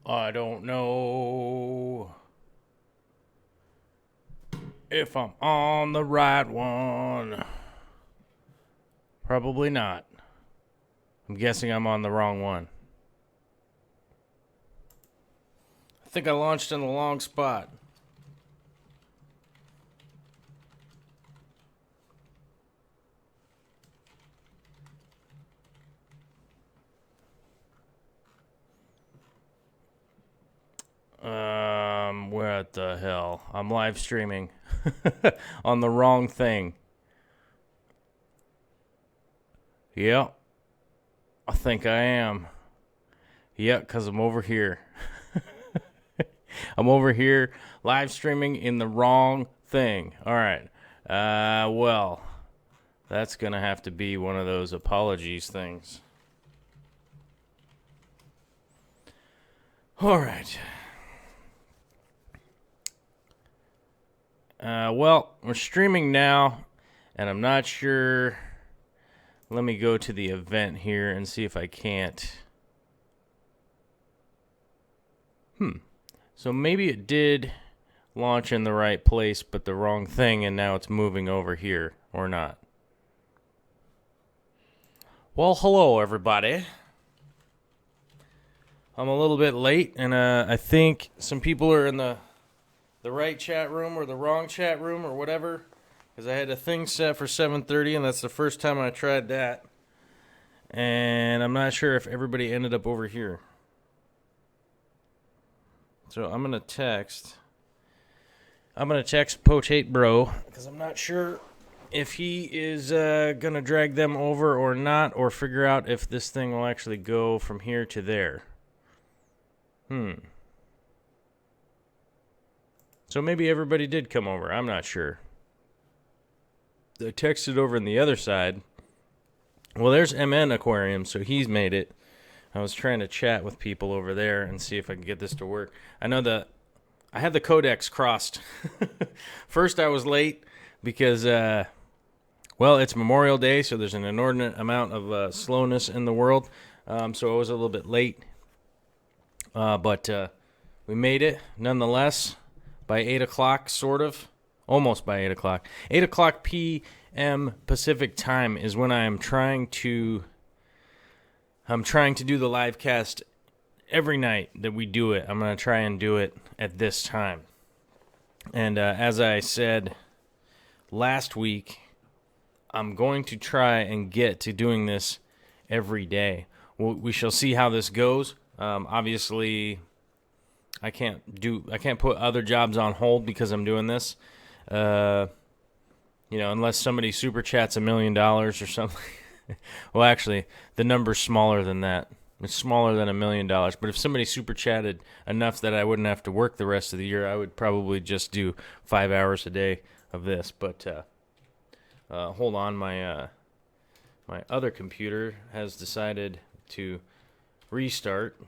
I don't know if I'm on the right one. Probably not. I'm guessing I'm on the wrong one. I think I launched in the long spot. What the hell? I'm live streaming on the wrong thing. Yep, I think I am. Yep, because I'm over here. I'm over here live streaming in the wrong thing. All right. Well, that's going to have to be one of those apologies things. All right. Well, we're streaming now, and I'm not sure. Let me go to the event here and see if I can't. So maybe it did launch in the right place, but the wrong thing, and now it's moving over here, or not. Well, hello, everybody. I'm a little bit late, and I think some people are in the right chat room or the wrong chat room or whatever, because I had a thing set for 7:30, and that's the first time I tried that. And I'm not sure if everybody ended up over here. So I'm going to text Potate Bro, because I'm not sure if he is going to drag them over or not, or figure out if this thing will actually go from here to there. So maybe everybody did come over. I'm not sure. I texted over on the other side. Well, there's MN Aquarium, so he's made it. I was trying to chat with people over there and see if I could get this to work. I know that I had the codecs crossed. First, I was late because, well, it's Memorial Day, so there's an inordinate amount of slowness in the world. So I was a little bit late. But we made it nonetheless by 8 o'clock, sort of. Almost by 8 o'clock. 8 o'clock p.m. Pacific time is when I'm trying to do the live cast every night that we do it. I'm going to try and do it at this time. And as I said last week, I'm going to try and get to doing this every day. We shall see how this goes. Obviously, I can't put other jobs on hold because I'm doing this. Unless somebody super chats $1 million or something. Well, actually, the number's smaller than that. It's smaller than $1 million. But if somebody super chatted enough that I wouldn't have to work the rest of the year, I would probably just do 5 hours a day of this. But hold on, my other computer has decided to restart.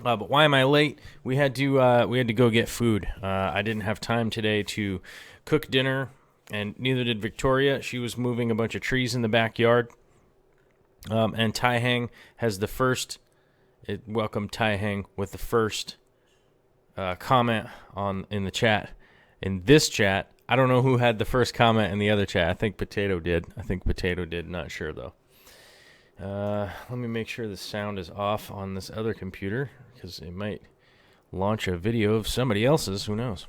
But why am I late? We had to go get food. I didn't have time today to cook dinner, and neither did Victoria. She was moving a bunch of trees in the backyard. And Taihang has the first. Welcome Taihang with the first comment in the chat. In this chat, I don't know who had the first comment in the other chat. I think Potato did. Not sure though. Let me make sure the sound is off on this other computer, because it might launch a video of somebody else's. Who knows?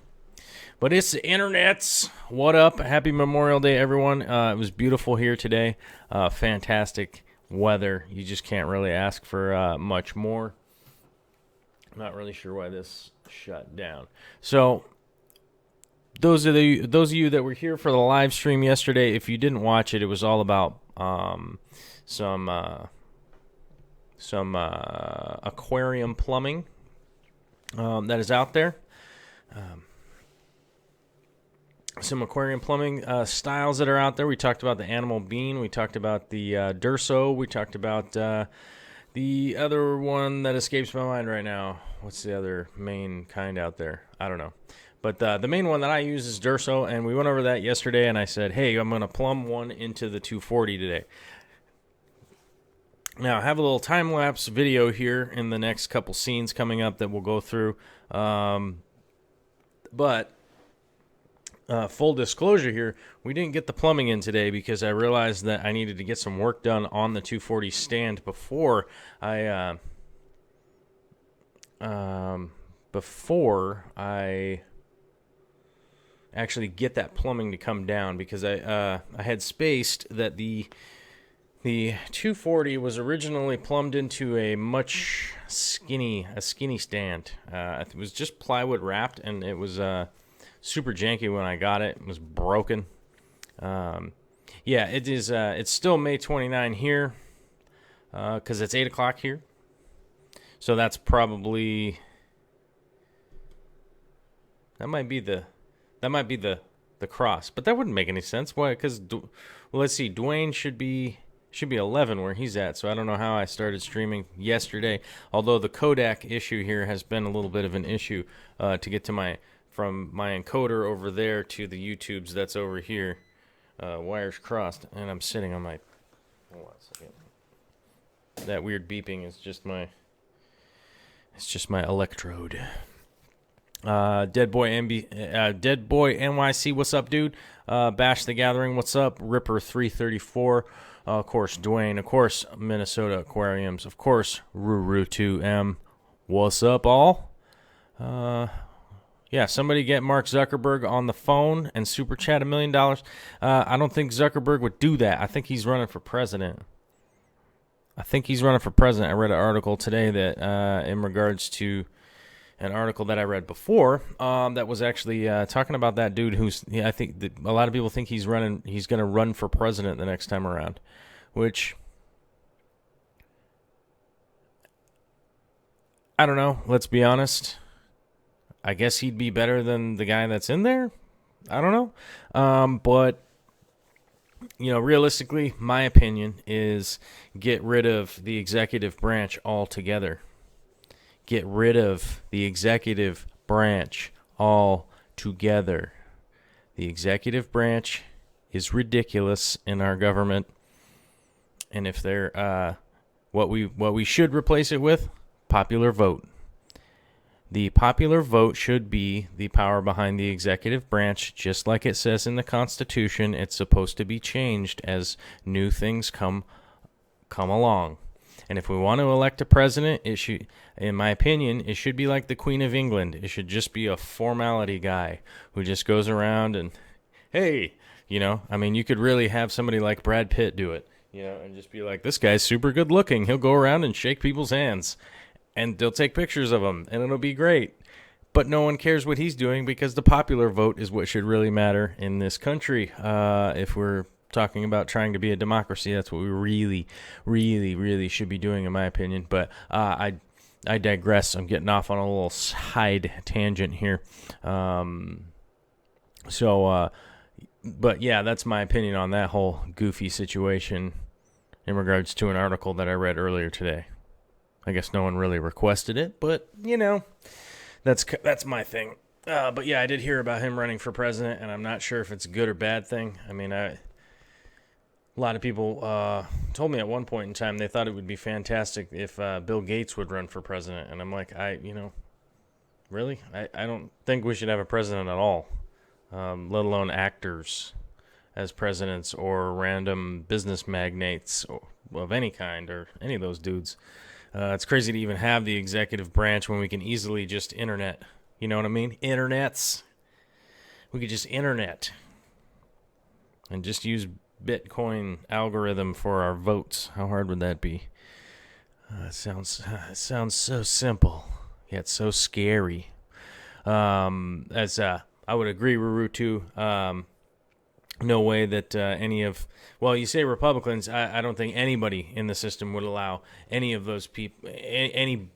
But it's the internets. What up? Happy Memorial Day, everyone. It was beautiful here today. Fantastic weather. You just can't really ask for much more. Not really sure why this shut down. So those of you that were here for the live stream yesterday, if you didn't watch it, it was all about some aquarium plumbing that is out there. Some aquarium plumbing styles that are out there. We talked about the animal bean. We talked about the Durso. We talked about the other one that escapes my mind right now. What's the other main kind out there? I don't know. But the main one that I use is Durso, and we went over that yesterday, and I said, hey, I'm going to plumb one into the 240 today. Now, I have a little time-lapse video here in the next couple scenes coming up that we'll go through. But full disclosure here, we didn't get the plumbing in today because I realized that I needed to get some work done on the 240 stand before I actually get that plumbing to come down, because I had spaced that the 240 was originally plumbed into a much skinny stand. It was just plywood wrapped, and it was super janky when I got it. It was broken. Yeah, it is. It's still May 29 here, because it's 8 o'clock here. So that's probably that might be the cross, but that wouldn't make any sense. Why? Because let's see, Dwayne should be 11 where he's at. So I don't know how I started streaming yesterday. Although the Kodak issue here has been a little bit of an issue to get to from my encoder over there to the YouTubes that's over here. Wires crossed, and I'm sitting on my. Hold on a second. That weird beeping is just my. It's just my electrode. Dead Boy NYC, what's up, dude? Bash the Gathering, what's up? Ripper 334. Of course, Dwayne. Of course, Minnesota Aquariums. Of course, Ruru2M. What's up, all? Yeah, somebody get Mark Zuckerberg on the phone and super chat $1 million. I don't think Zuckerberg would do that. I think he's running for president. I read an article today that, in regards to an article that I read before, that was actually talking about that dude I think a lot of people think he's going to run for president the next time around, which, I don't know, let's be honest. I guess he'd be better than the guy that's in there. I don't know. But, realistically, my opinion is get rid of the executive branch altogether. Get rid of the executive branch altogether. The executive branch is ridiculous in our government. And if they're what we should replace it with, popular vote. The popular vote should be the power behind the executive branch, just like it says in the Constitution. It's supposed to be changed as new things come along. And if we want to elect a president, it should, in my opinion, it should be like the Queen of England. It should just be a formality guy who just goes around and, hey, you could really have somebody like Brad Pitt do it, and just be like, this guy's super good looking. He'll go around and shake people's hands. And they'll take pictures of him, and it'll be great. But no one cares what he's doing, because the popular vote is what should really matter in this country. If we're talking about trying to be a democracy, that's what we really, really, really should be doing, in my opinion. But I digress. I'm getting off on a little side tangent here. But yeah, that's my opinion on that whole goofy situation in regards to an article that I read earlier today. I guess no one really requested it, but, that's my thing. But yeah, I did hear about him running for president, and I'm not sure if it's a good or bad thing. I mean, a lot of people told me at one point in time they thought it would be fantastic if Bill Gates would run for president, and I'm like, really? I don't think we should have a president at all, let alone actors as presidents or random business magnates of any kind, or any of those dudes. It's crazy to even have the executive branch when we can easily just internet. You know what I mean? Internets. We could just internet and just use Bitcoin algorithm for our votes. How hard would that be? It sounds so simple, yet so scary. I would agree, Ruru, too. No way that you say Republicans, I don't think anybody in the system would allow any of those people, any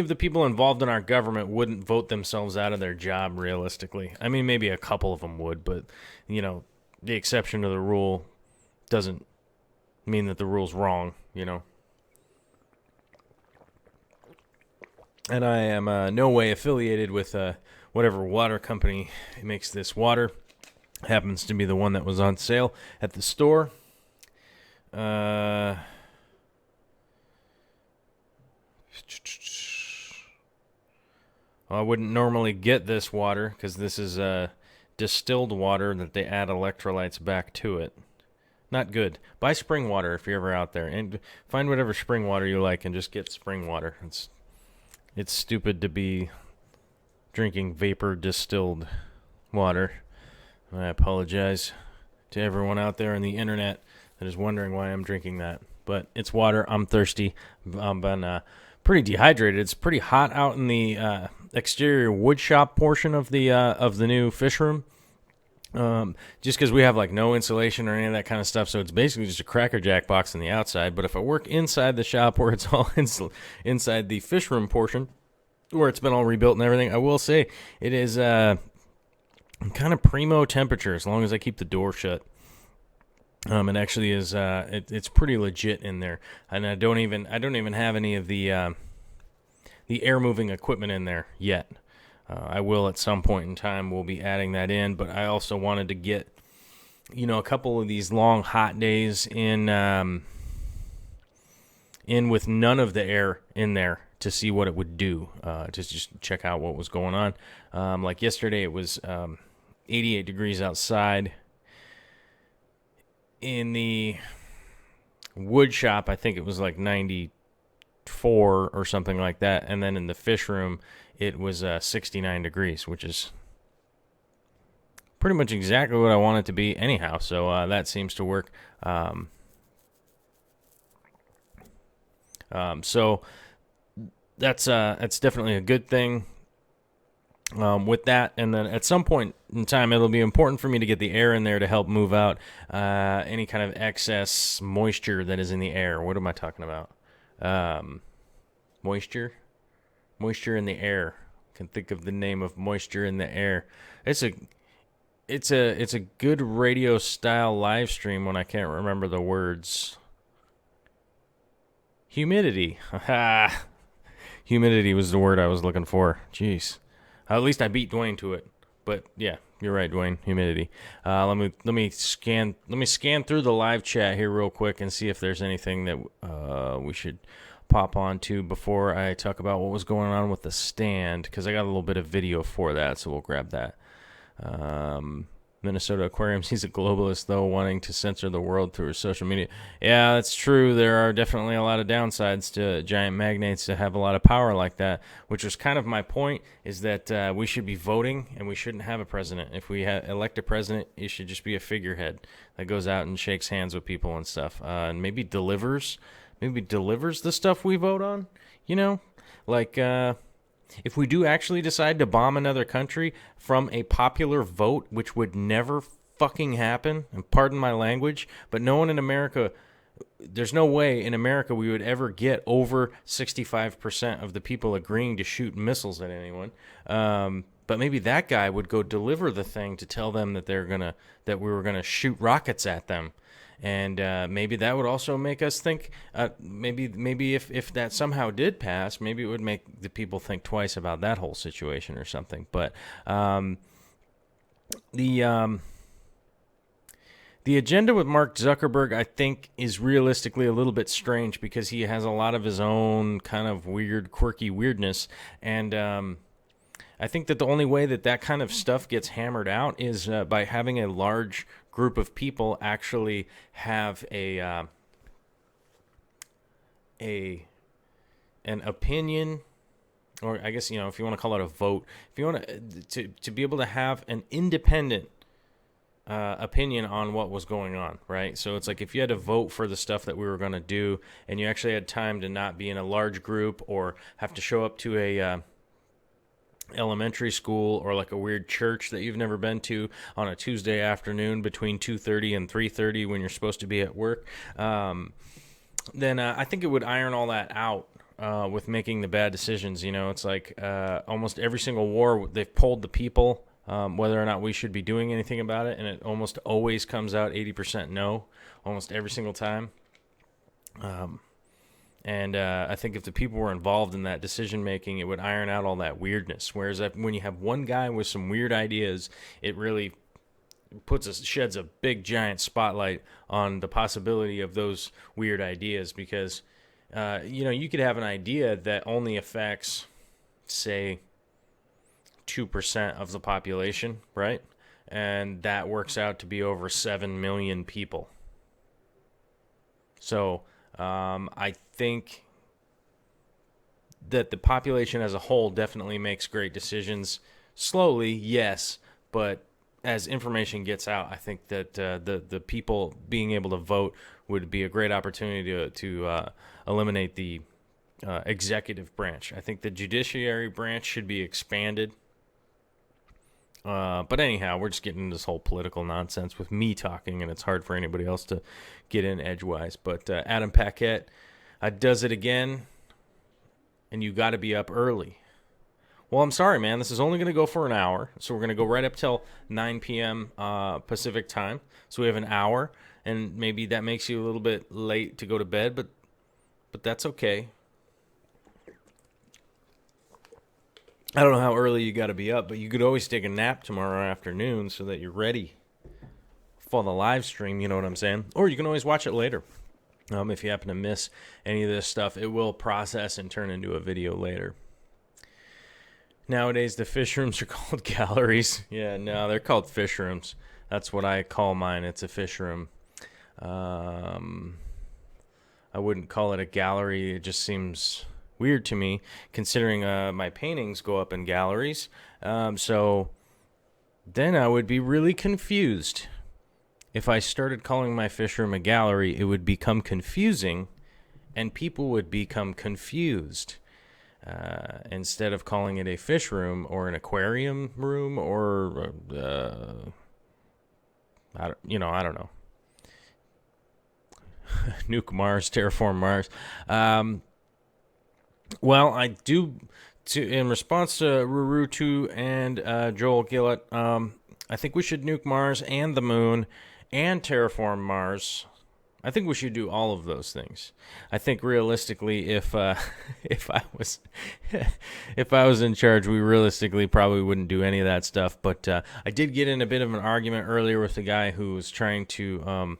of the people involved in our government wouldn't vote themselves out of their job, realistically. I mean, maybe a couple of them would, but, the exception to the rule doesn't mean that the rule's wrong, And I am no way affiliated with whatever water company makes this water. Happens to be the one that was on sale at the store. Uh, I wouldn't normally get this water because this is distilled water that they add electrolytes back to it. Not good. Buy spring water if you're ever out there, and find whatever spring water you like and just get spring water. It's stupid to be drinking vapor distilled water. I apologize to everyone out there on the internet that is wondering why I'm drinking that. But it's water. I'm thirsty. I'm been pretty dehydrated. It's pretty hot out in the exterior wood shop portion of the new fish room. Just because we have like no insulation or any of that kind of stuff, so it's basically just a Cracker Jack box on the outside. But if I work inside the shop where it's all inside the fish room portion, where it's been all rebuilt and everything, I will say it is kind of primo temperature as long as I keep the door shut. It actually is. It's pretty legit in there, and I don't even have any of the air moving equipment in there yet. I will at some point in time. We'll be adding that in, but I also wanted to get, a couple of these long hot days in with none of the air in there to see what it would do. To just check out what was going on. Like yesterday, it was 88 degrees outside. In the wood shop, I think it was like 94 or something like that, and then in the fish room, it was 69 degrees, which is pretty much exactly what I want it to be anyhow, so that seems to work. So that's definitely a good thing with that, and then at some point in time, it'll be important for me to get the air in there to help move out any kind of excess moisture that is in the air. What am I talking about? Moisture in the air. I can think of the name of moisture in the air. It's a good radio style live stream when I can't remember the words. Humidity. Humidity was the word I was looking for. Jeez. At least I beat Dwayne to it. But yeah, you're right, Dwayne. Humidity. Let me scan through the live chat here real quick and see if there's anything that we should pop on to before I talk about what was going on with the stand, because I got a little bit of video for that, so we'll grab that. Minnesota Aquarium, he's a globalist, though, wanting to censor the world through his social media. Yeah, that's true. There are definitely a lot of downsides to giant magnates to have a lot of power like that, which was kind of my point, is that we should be voting, and we shouldn't have a president. If we elect a president, it should just be a figurehead that goes out and shakes hands with people and stuff, and maybe delivers the stuff we vote on, like if we do actually decide to bomb another country from a popular vote, which would never fucking happen, and pardon my language, but no one in America, there's no way in America we would ever get over 65% of the people agreeing to shoot missiles at anyone. But maybe that guy would go deliver the thing to tell them that we were gonna shoot rockets at them. And maybe that would also make us think, maybe if that somehow did pass, maybe it would make the people think twice about that whole situation or something. But the agenda with Mark Zuckerberg, I think, is realistically a little bit strange because he has a lot of his own kind of weird, quirky weirdness. And I think that the only way that kind of stuff gets hammered out is by having a large group of people actually have an opinion, or I guess, if you want to call it a vote, if you want to be able to have an independent opinion on what was going on, right? So it's like if you had to vote for the stuff that we were going to do, and you actually had time to not be in a large group or have to show up to a elementary school or like a weird church that you've never been to on a Tuesday afternoon between 2:30 and 3:30 when you're supposed to be at work, then I think it would iron all that out with making the bad decisions. It's like almost every single war, they've polled the people whether or not we should be doing anything about it, and it almost always comes out 80% no, almost every single time. And I think if the people were involved in that decision-making, it would iron out all that weirdness. Whereas when you have one guy with some weird ideas, it really sheds a big giant spotlight on the possibility of those weird ideas, because you could have an idea that only affects, say, 2% of the population, right? And that works out to be over 7 million people. So I think that the population as a whole definitely makes great decisions. Slowly, yes, but as information gets out, I think that the people being able to vote would be a great opportunity to eliminate the executive branch. I think the judiciary branch should be expanded. But anyhow, we're just getting into this whole political nonsense with me talking, and it's hard for anybody else to get in edgewise. But Adam Paquette does it again, and you got to be up early. Well, I'm sorry, man. This is only going to go for an hour, so we're going to go right up till 9 p.m. Pacific time. So we have an hour, and maybe that makes you a little bit late to go to bed, but that's okay. I don't know how early you got to be up, but you could always take a nap tomorrow afternoon so that you're ready for the live stream, you know what I'm saying? Or you can always watch it later. If you happen to miss any of this stuff, it will process and turn into a video later. Nowadays, the fish rooms are called galleries. Yeah, no, they're called fish rooms. That's what I call mine. It's a fish room. I wouldn't call it a gallery. It just seems weird to me, considering my paintings go up in galleries. So then I would be really confused. If I started calling my fish room a gallery, it would become confusing, and people would become confused. Instead of calling it a fish room or an aquarium room or, I don't know. Nuke Mars, terraform Mars. Well, I do, in response to Rurutu and Joel Gillett, I think we should nuke Mars and the moon and terraform Mars. I think we should do all of those things. I think realistically, if I was in charge, we realistically probably wouldn't do any of that stuff. But I did get in a bit of an argument earlier with the guy who was trying to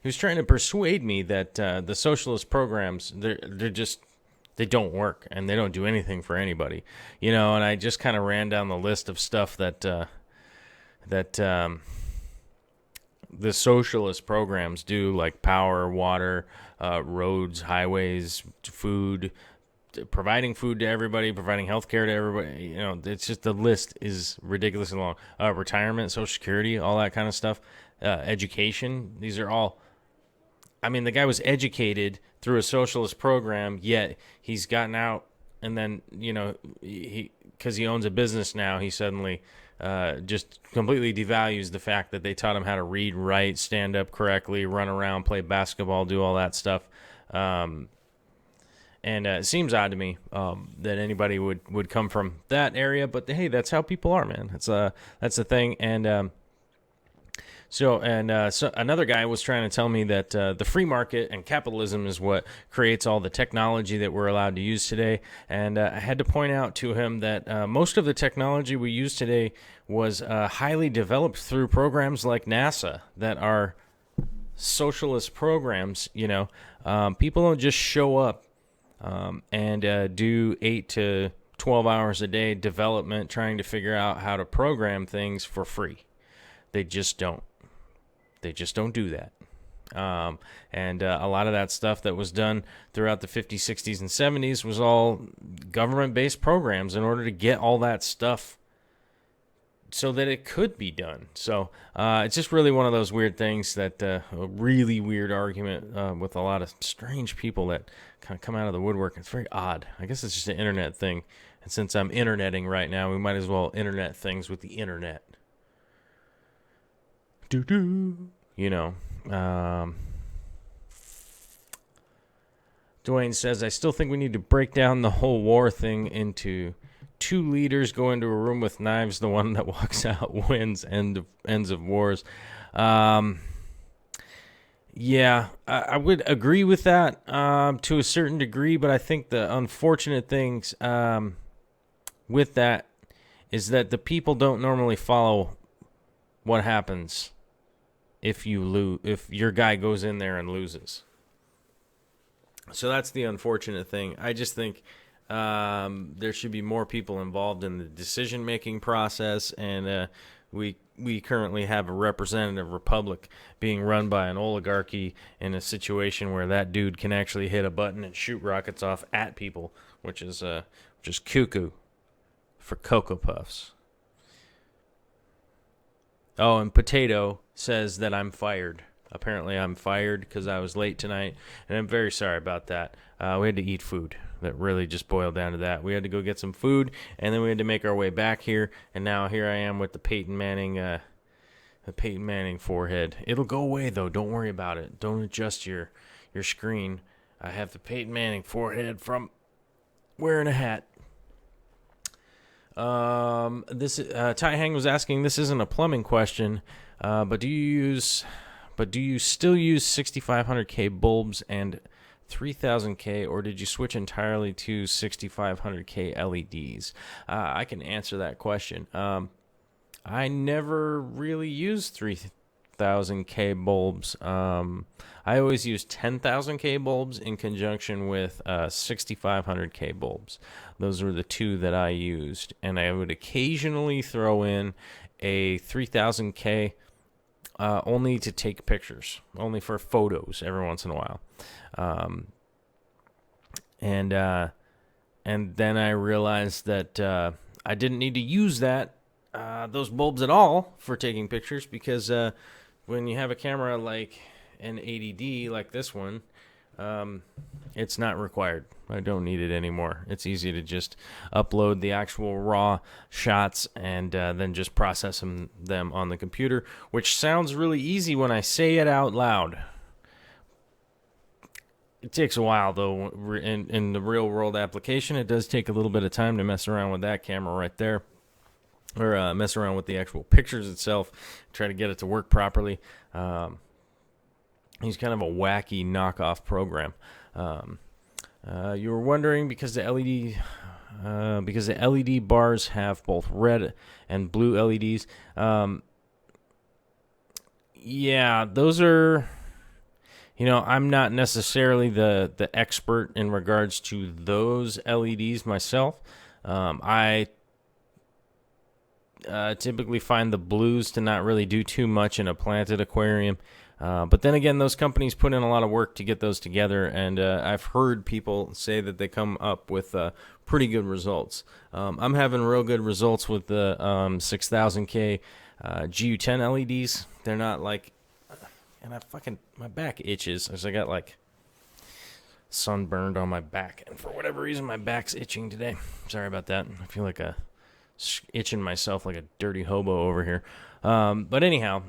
persuade me that the socialist programs they don't work and they don't do anything for anybody, And I just kind of ran down the list of stuff that the socialist programs do, like power, water, roads, highways, food, providing food to everybody, providing health care to everybody. It's just, the list is ridiculously long. Retirement, Social Security, all that kind of stuff. Education, these are all, the guy was educated through a socialist program, yet he's gotten out, and then, because he owns a business now, he suddenly just completely devalues the fact that they taught him how to read, write, stand up correctly, run around, play basketball, do all that stuff. And it seems odd to me that anybody would come from that area, but hey, that's how people are, man. That's the thing. And so another guy was trying to tell me that the free market and capitalism is what creates all the technology that we're allowed to use today. And I had to point out to him that most of the technology we use today was highly developed through programs like NASA that are socialist programs. People don't just show up and do 8 to 12 hours a day development trying to figure out how to program things for free. They just don't. They just don't do that. And a lot of that stuff that was done throughout the 50s, 60s, and 70s was all government-based programs in order to get all that stuff so that it could be done. So it's just really one of those weird things that a really weird argument with a lot of strange people that kind of come out of the woodwork. It's very odd. I guess it's just an internet thing. And since I'm interneting right now, we might as well internet things with the internet. Dwayne says, I still think we need to break down the whole war thing into 2 leaders go into a room with knives. The one that walks out wins. Ends of wars. Yeah, I would agree with that to a certain degree, but I think the unfortunate things with that is that the people don't normally follow what happens if your guy goes in there and loses. So that's the unfortunate thing. I just think there should be more people involved in the decision-making process, and we currently have a representative republic being run by an oligarchy in a situation where that dude can actually hit a button and shoot rockets off at people, which is cuckoo for Cocoa Puffs. Oh, and Potato says that I'm fired. Apparently I'm fired because I was late tonight, and I'm very sorry about that. We had to eat food. That really just boiled down to that. We had to go get some food, and then we had to make our way back here, and now here I am with the Peyton Manning forehead. It'll go away, though. Don't worry about it. Don't adjust your screen. I have the Peyton Manning forehead from wearing a hat. Ty Hang was asking, this isn't a plumbing question, but do you still use 6500K bulbs and 3000K, or did you switch entirely to 6500K LEDs? I can answer that question. I never really used 3000K bulbs. I always use 10,000K bulbs in conjunction with 6500K bulbs. Those were the two that I used, and I would occasionally throw in a 3000K only to take pictures, only for photos every once in a while. And then I realized that I didn't need to use those bulbs at all for taking pictures, because when you have a camera like an 80D like this one, it's not required. I don't need it anymore. It's easy to just upload the actual raw shots and then just process them on the computer, which sounds really easy when I say it out loud. It takes a while, though. In the real-world application, it does take a little bit of time to mess around with that camera right there, or mess around with the actual pictures itself, try to get it to work properly. He's kind of a wacky knockoff program. You were wondering because the LED bars have both red and blue LEDs. Yeah, those are. I'm not necessarily the expert in regards to those LEDs myself. I typically find the blues to not really do too much in a planted aquarium. But then again, those companies put in a lot of work to get those together, and I've heard people say that they come up with pretty good results. I'm having real good results with the 6000K GU10 LEDs. They're not like... And my back itches as I got like sunburned on my back, and for whatever reason my back's itching today. Sorry about that. I feel like itching myself like a dirty hobo over here. But anyhow,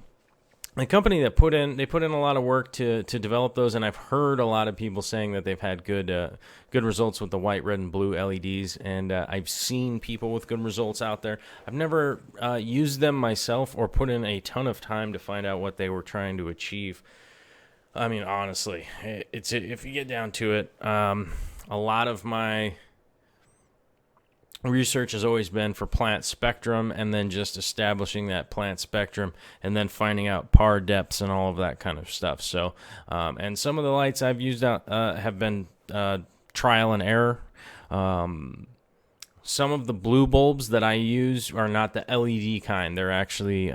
the company that put in a lot of work to develop those, and I've heard a lot of people saying that they've had good results with the white, red, and blue LEDs, and I've seen people with good results out there. I've never used them myself or put in a ton of time to find out what they were trying to achieve. I mean, honestly, if you get down to it, a lot of my research has always been for plant spectrum, and then just establishing that plant spectrum and then finding out par depths and all of that kind of stuff. So, and some of the lights I've used out have been trial and error. Some of the blue bulbs that I use are not the LED kind. They're actually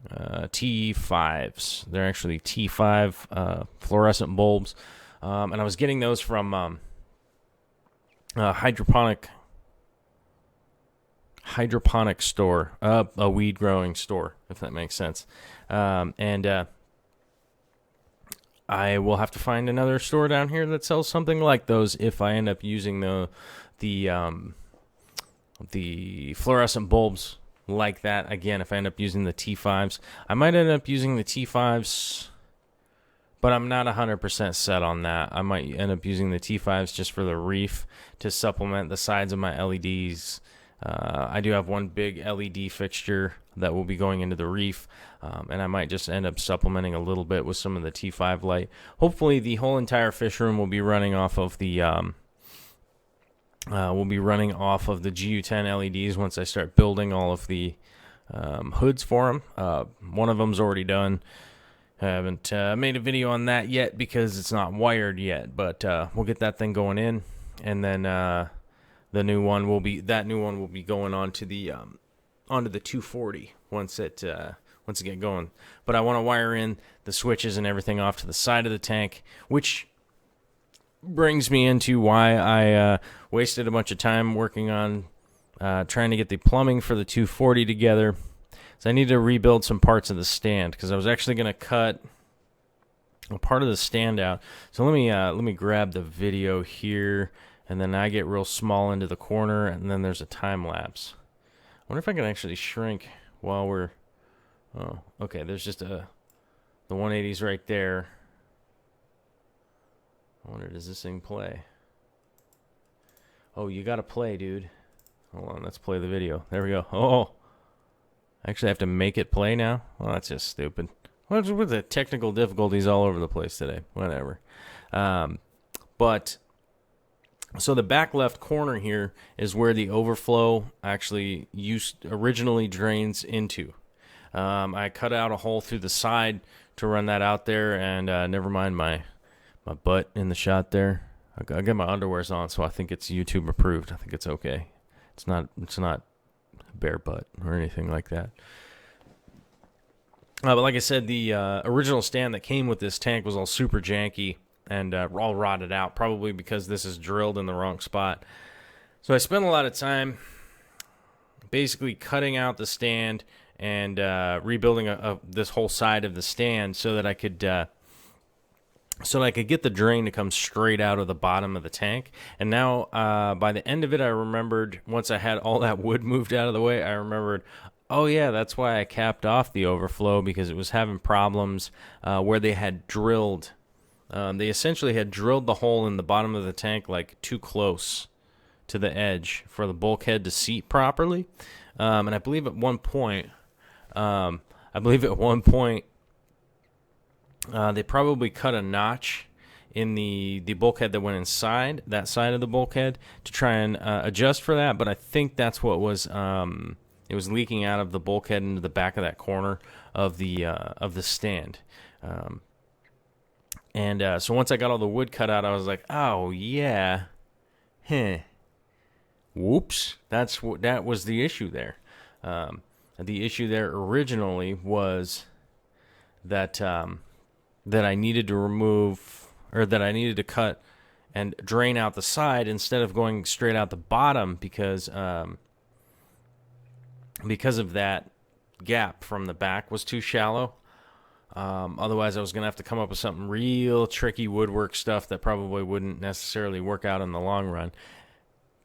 T5s. They're actually T5 fluorescent bulbs. And I was getting those from hydroponic store, a weed growing store, if that makes sense. And I will have to find another store down here that sells something like those if I end up using the fluorescent bulbs like that. Again, if I end up using the T5s, I might end up using the T5s, but I'm not 100% set on that. I might end up using the T5s just for the reef to supplement the sides of my LEDs. I do have one big LED fixture that will be going into the reef, and I might just end up supplementing a little bit with some of the T5 light. Hopefully, the whole entire fish room will be running off of the GU10 LEDs once I start building all of the hoods for them. One of them's already done. I haven't made a video on that yet because it's not wired yet, but we'll get that thing going in, and then the new one will be going onto the 240 once it get going. But I want to wire in the switches and everything off to the side of the tank, which brings me into why I wasted a bunch of time working on trying to get the plumbing for the 240 together. So I need to rebuild some parts of the stand because I was actually going to cut a part of the stand out. So let me grab the video here, and then I get real small into the corner, and then there's a time lapse. I wonder if I can actually shrink while we're. Oh, okay. There's just the 180s right there. I wonder, does this thing play? Oh, you gotta play, dude. Hold on, let's play the video. There we go. Oh. I actually have to make it play now? Well, that's just stupid. What's with the technical difficulties all over the place today? Whatever. But, so the back left corner here is where the overflow actually originally drains into. I cut out a hole through the side to run that out there, and never mind my butt in the shot there. I got my underwears on, so I think it's YouTube approved. I think it's okay. It's not bare butt or anything like that. But like I said, the original stand that came with this tank was all super janky and all rotted out, probably because this is drilled in the wrong spot. So I spent a lot of time basically cutting out the stand and rebuilding this whole side of the stand so that I could get the drain to come straight out of the bottom of the tank. And now, by the end of it, I remembered, once I had all that wood moved out of the way, I remembered, oh yeah, that's why I capped off the overflow, because it was having problems where they had drilled. They essentially had drilled the hole in the bottom of the tank like too close to the edge for the bulkhead to seat properly. And I believe at one point, they probably cut a notch in the bulkhead that went inside that side of the bulkhead to try and adjust for that. But I think that's what was it was leaking out of the bulkhead into the back of that corner of the stand. So once I got all the wood cut out, I was like, oh yeah, whoops, that was the issue there. The issue there originally was that that I needed to remove, or that I needed to cut and drain out the side instead of going straight out the bottom, because of that gap from the back was too shallow. Otherwise, I was going to have to come up with something real tricky woodwork stuff that probably wouldn't necessarily work out in the long run.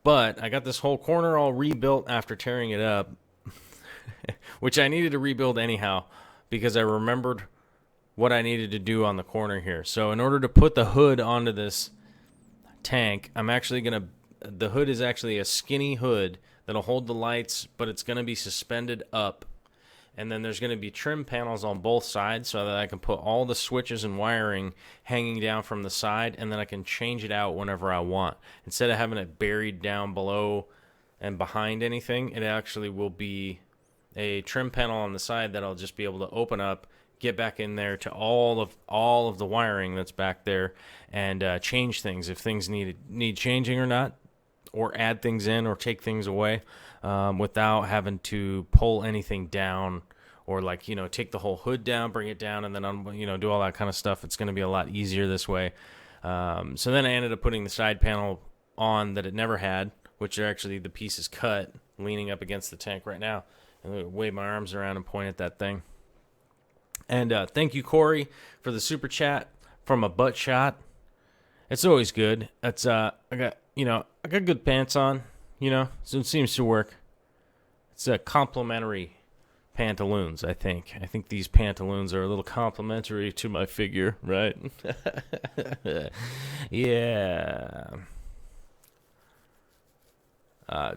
But I got this whole corner all rebuilt after tearing it up, which I needed to rebuild anyhow, because I remembered what I needed to do on the corner here. So in order to put the hood onto this tank, the hood is actually a skinny hood that'll hold the lights, but it's going to be suspended up. And then there's going to be trim panels on both sides so that I can put all the switches and wiring hanging down from the side, and then I can change it out whenever I want. Instead of having it buried down below and behind anything, it actually will be a trim panel on the side that I'll just be able to open up, get back in there to all of the wiring that's back there, and change things if things need changing or not, or add things in or take things away, without having to pull anything down, or take the whole hood down, bring it down, and then do all that kind of stuff. It's going to be a lot easier this way. So then I ended up putting the side panel on that it never had, which are actually the pieces cut, leaning up against the tank right now. And I'm going to wave my arms around and point at that thing. And thank you, Corey, for the super chat from a butt shot. It's always good. It's I got good pants on, so it seems to work. It's complimentary pantaloons, I think. I think these pantaloons are a little complimentary to my figure, right? Yeah.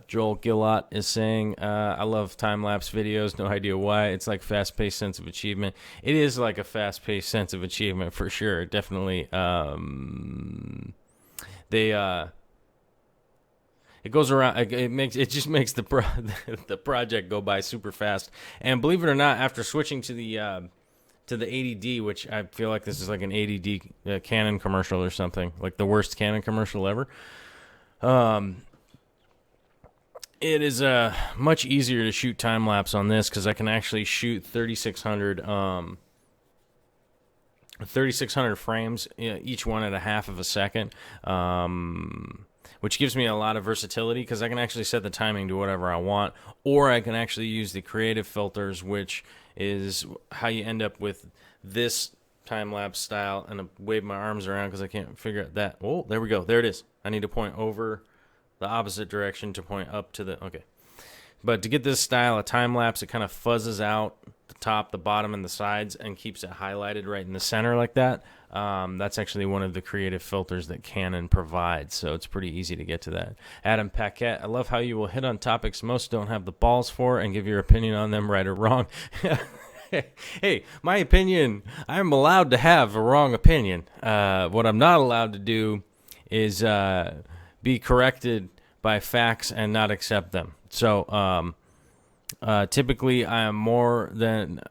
Joel Gillott is saying, I love time-lapse videos, no idea why. It's like fast-paced sense of achievement. It is like a fast-paced sense of achievement for sure. Definitely. it goes around. It just makes the the project go by super fast. And believe it or not, after switching to the 80D, which I feel like this is like an 80D Canon commercial or something, like the worst Canon commercial ever. It is much easier to shoot time lapse on this because I can actually shoot 3,600 frames, each one at a half of a second, which gives me a lot of versatility because I can actually set the timing to whatever I want, or I can actually use the creative filters, which is how you end up with this time lapse style. And I wave my arms around because I can't figure out that. Oh, there we go. There it is. I need to point over the opposite direction to point up to the, okay. But to get this style of time lapse, it kind of fuzzes out the top, the bottom, and the sides and keeps it highlighted right in the center like that. That's actually one of the creative filters that Canon provides, so it's pretty easy to get to that. Adam Paquette, I love how you will hit on topics most don't have the balls for and give your opinion on them, right or wrong. Hey, my opinion, I'm allowed to have a wrong opinion. What I'm not allowed to do is be corrected by facts and not accept them. So typically I am more than,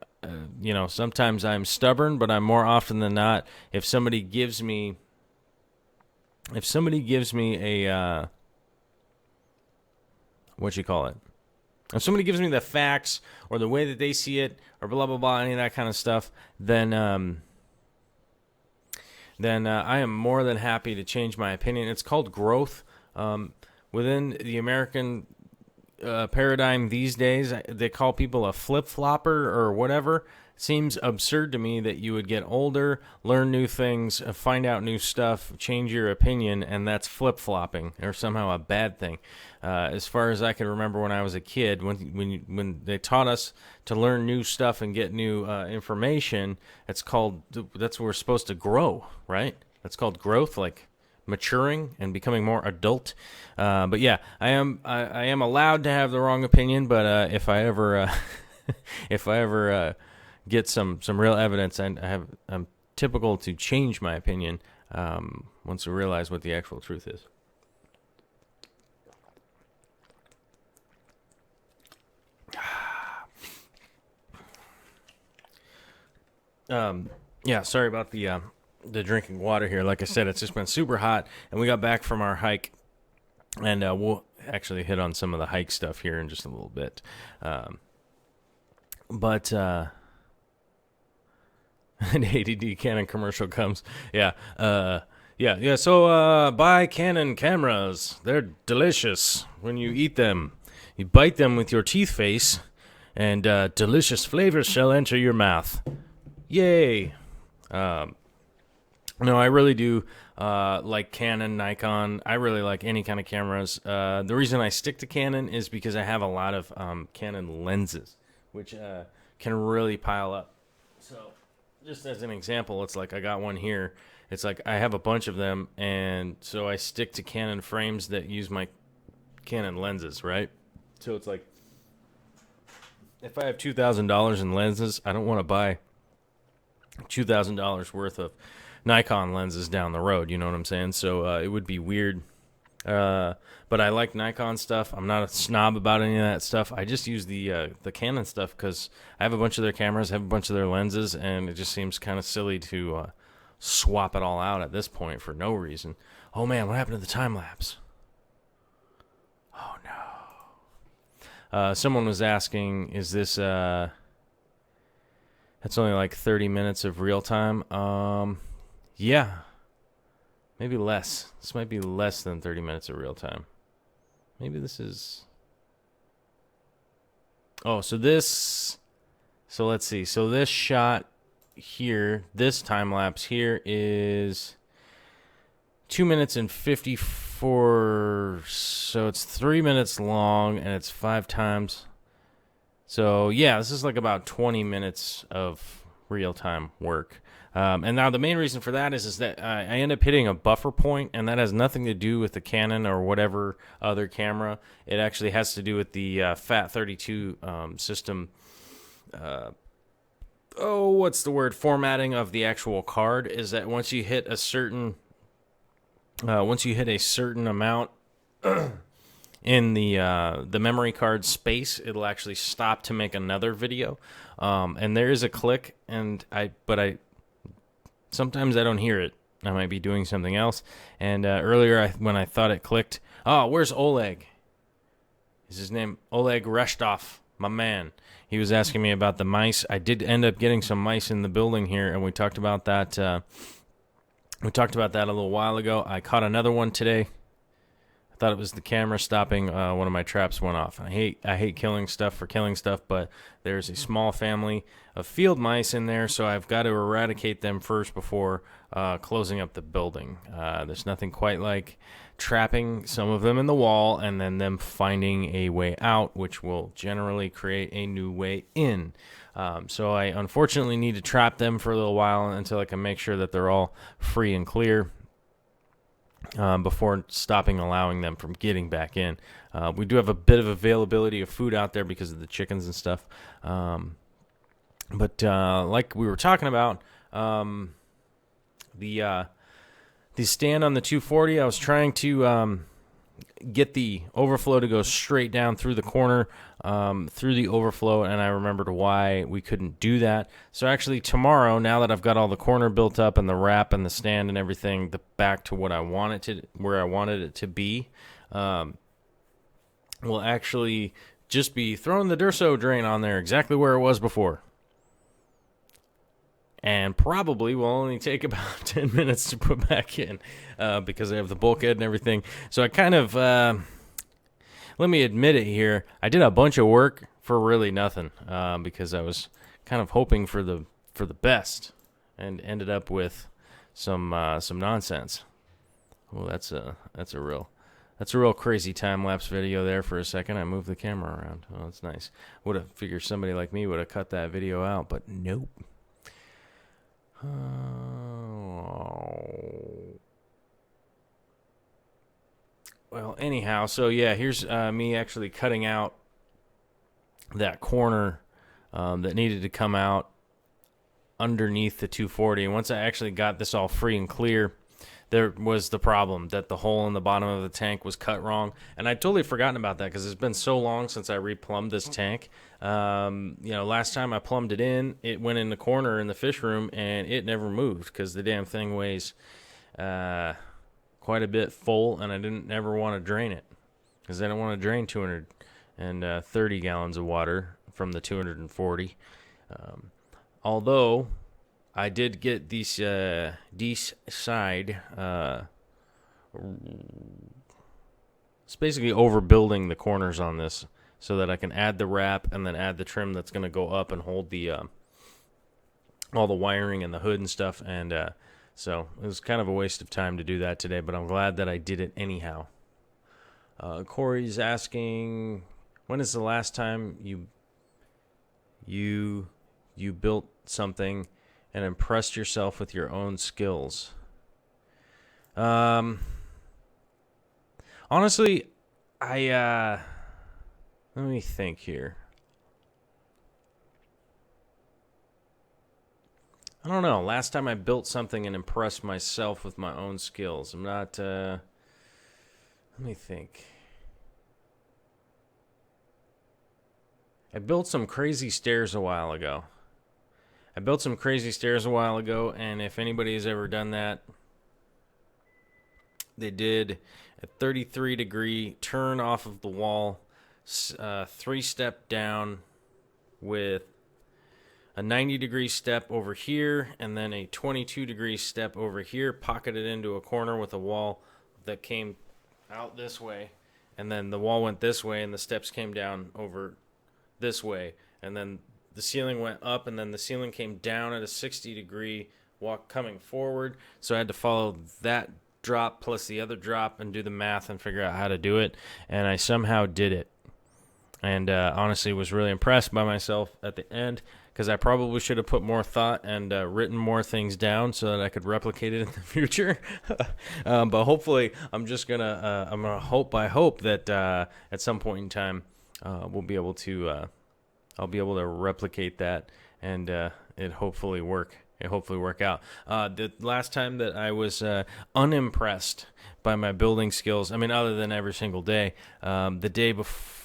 sometimes I'm stubborn, but I'm more often than not, if somebody gives me a, if somebody gives me the facts or the way that they see it or blah, blah, blah, any of that kind of stuff, then I am more than happy to change my opinion. It's called growth. Within the American paradigm these days, they call people a flip-flopper or whatever. It seems absurd to me that you would get older, learn new things, find out new stuff, change your opinion, and that's flip-flopping or somehow a bad thing. As far as I can remember when I was a kid, when they taught us to learn new stuff and get new information, that's what we're supposed to grow, right? That's called growth, like maturing and becoming more adult. But yeah, I am allowed to have the wrong opinion, but if I ever get some real evidence, I'm typical to change my opinion once I realize what the actual truth is. Yeah, sorry about the drinking water here. Like I said, it's just been super hot, and we got back from our hike, and we'll actually hit on some of the hike stuff here in just a little bit. But an ADD Canon commercial comes. Yeah. So buy Canon cameras. They're delicious when you eat them. You bite them with your teeth face, and delicious flavors shall enter your mouth. Yay. No, I really do like Canon, Nikon. I really like any kind of cameras. The reason I stick to Canon is because I have a lot of Canon lenses, which can really pile up. So just as an example, it's like I got one here. It's like I have a bunch of them, and so I stick to Canon frames that use my Canon lenses, right? So it's like if I have $2,000 in lenses, I don't want to buy $2,000 worth of Nikon lenses down the road, you know what I'm saying? So it would be weird. But I like Nikon stuff. I'm not a snob about any of that stuff. I just use the Canon stuff because I have a bunch of their cameras, have a bunch of their lenses, and it just seems kind of silly to swap it all out at this point for no reason. Oh man, what happened to the time lapse? Oh no. Someone was asking, is this it's only like 30 minutes of real time. Yeah. Maybe less. This might be less than 30 minutes of real time. Maybe this is... Oh, so let's see. So this shot here, this time lapse here is 2 minutes and 54. So it's 3 minutes long and it's 5 times. So, yeah, this is like about 20 minutes of real-time work. And now the main reason for that is that I end up hitting a buffer point, and that has nothing to do with the Canon or whatever other camera. It actually has to do with the FAT32 system. Formatting of the actual card is that once you hit a certain amount... in the memory card space, it'll actually stop to make another video. And there is a click, but sometimes I don't hear it. I might be doing something else. And earlier, when I thought it clicked, where's Oleg? Is his name Oleg Reshtov, my man? He was asking me about the mice. I did end up getting some mice in the building here, and we talked about that. We talked about that a little while ago. I caught another one today. I thought it was the camera stopping. One of my traps went off. I hate killing stuff for killing stuff, but there's a small family of field mice in there, so I've got to eradicate them first before closing up the building. There's nothing quite like trapping some of them in the wall and then them finding a way out, which will generally create a new way in. So I unfortunately need to trap them for a little while until I can make sure that they're all free and clear. Before stopping allowing them from getting back in. We do have a bit of availability of food out there because of the chickens and stuff. But like we were talking about, the stand on the 240, I was trying to get the overflow to go straight down through the corner, through the overflow, and I remembered why we couldn't do that. So actually tomorrow, now that I've got all the corner built up and the wrap and the stand and everything, back to what I wanted to, where I wanted it to be, we'll actually just be throwing the Durso drain on there exactly where it was before. And probably will only take about 10 minutes to put back in because I have the bulkhead and everything. So I kind of, let me admit it here, I did a bunch of work for really nothing because I was kind of hoping for the best and ended up with some nonsense. Well, that's a real crazy time-lapse video there for a second. I moved the camera around. Oh, that's nice. Would have figured somebody like me would have cut that video out, but nope. Well, anyhow, so yeah, here's me actually cutting out that corner that needed to come out underneath the 240. And once I actually got this all free and clear, there was the problem that the hole in the bottom of the tank was cut wrong. And I'd totally forgotten about that because it's been so long since I replumbed this tank. Last time I plumbed it in, it went in the corner in the fish room and it never moved because the damn thing weighs quite a bit full, and I didn't ever want to drain it because I don't want to drain 230 gallons of water from the 240. Although I did get these side. It's basically overbuilding the corners on this so that I can add the wrap and then add the trim that's going to go up and hold the all the wiring and the hood and stuff. And so it was kind of a waste of time to do that today, but I'm glad that I did it anyhow. Corey's asking, when is the last time you built something and impressed yourself with your own skills? Honestly, let me think here. I don't know. Last time I built something and impressed myself with my own skills. I'm not, let me think. I built some crazy stairs a while ago. And if anybody has ever done that, they did a 33-degree turn off of the wall, 3-step down with a 90-degree step over here, and then a 22-degree step over here, pocketed into a corner with a wall that came out this way, and then the wall went this way, and the steps came down over this way, and then the ceiling went up, and then the ceiling came down at a 60-degree walk coming forward, so I had to follow that drop plus the other drop and do the math and figure out how to do it, and I somehow did it. And honestly was really impressed by myself at the end, because I probably should have put more thought and written more things down so that I could replicate it in the future. But hopefully I'm gonna hope that at some point in time we'll be able to I'll be able to replicate that and it hopefully work it hopefully work out. The last time that I was unimpressed by my building skills, I mean, other than every single day, the day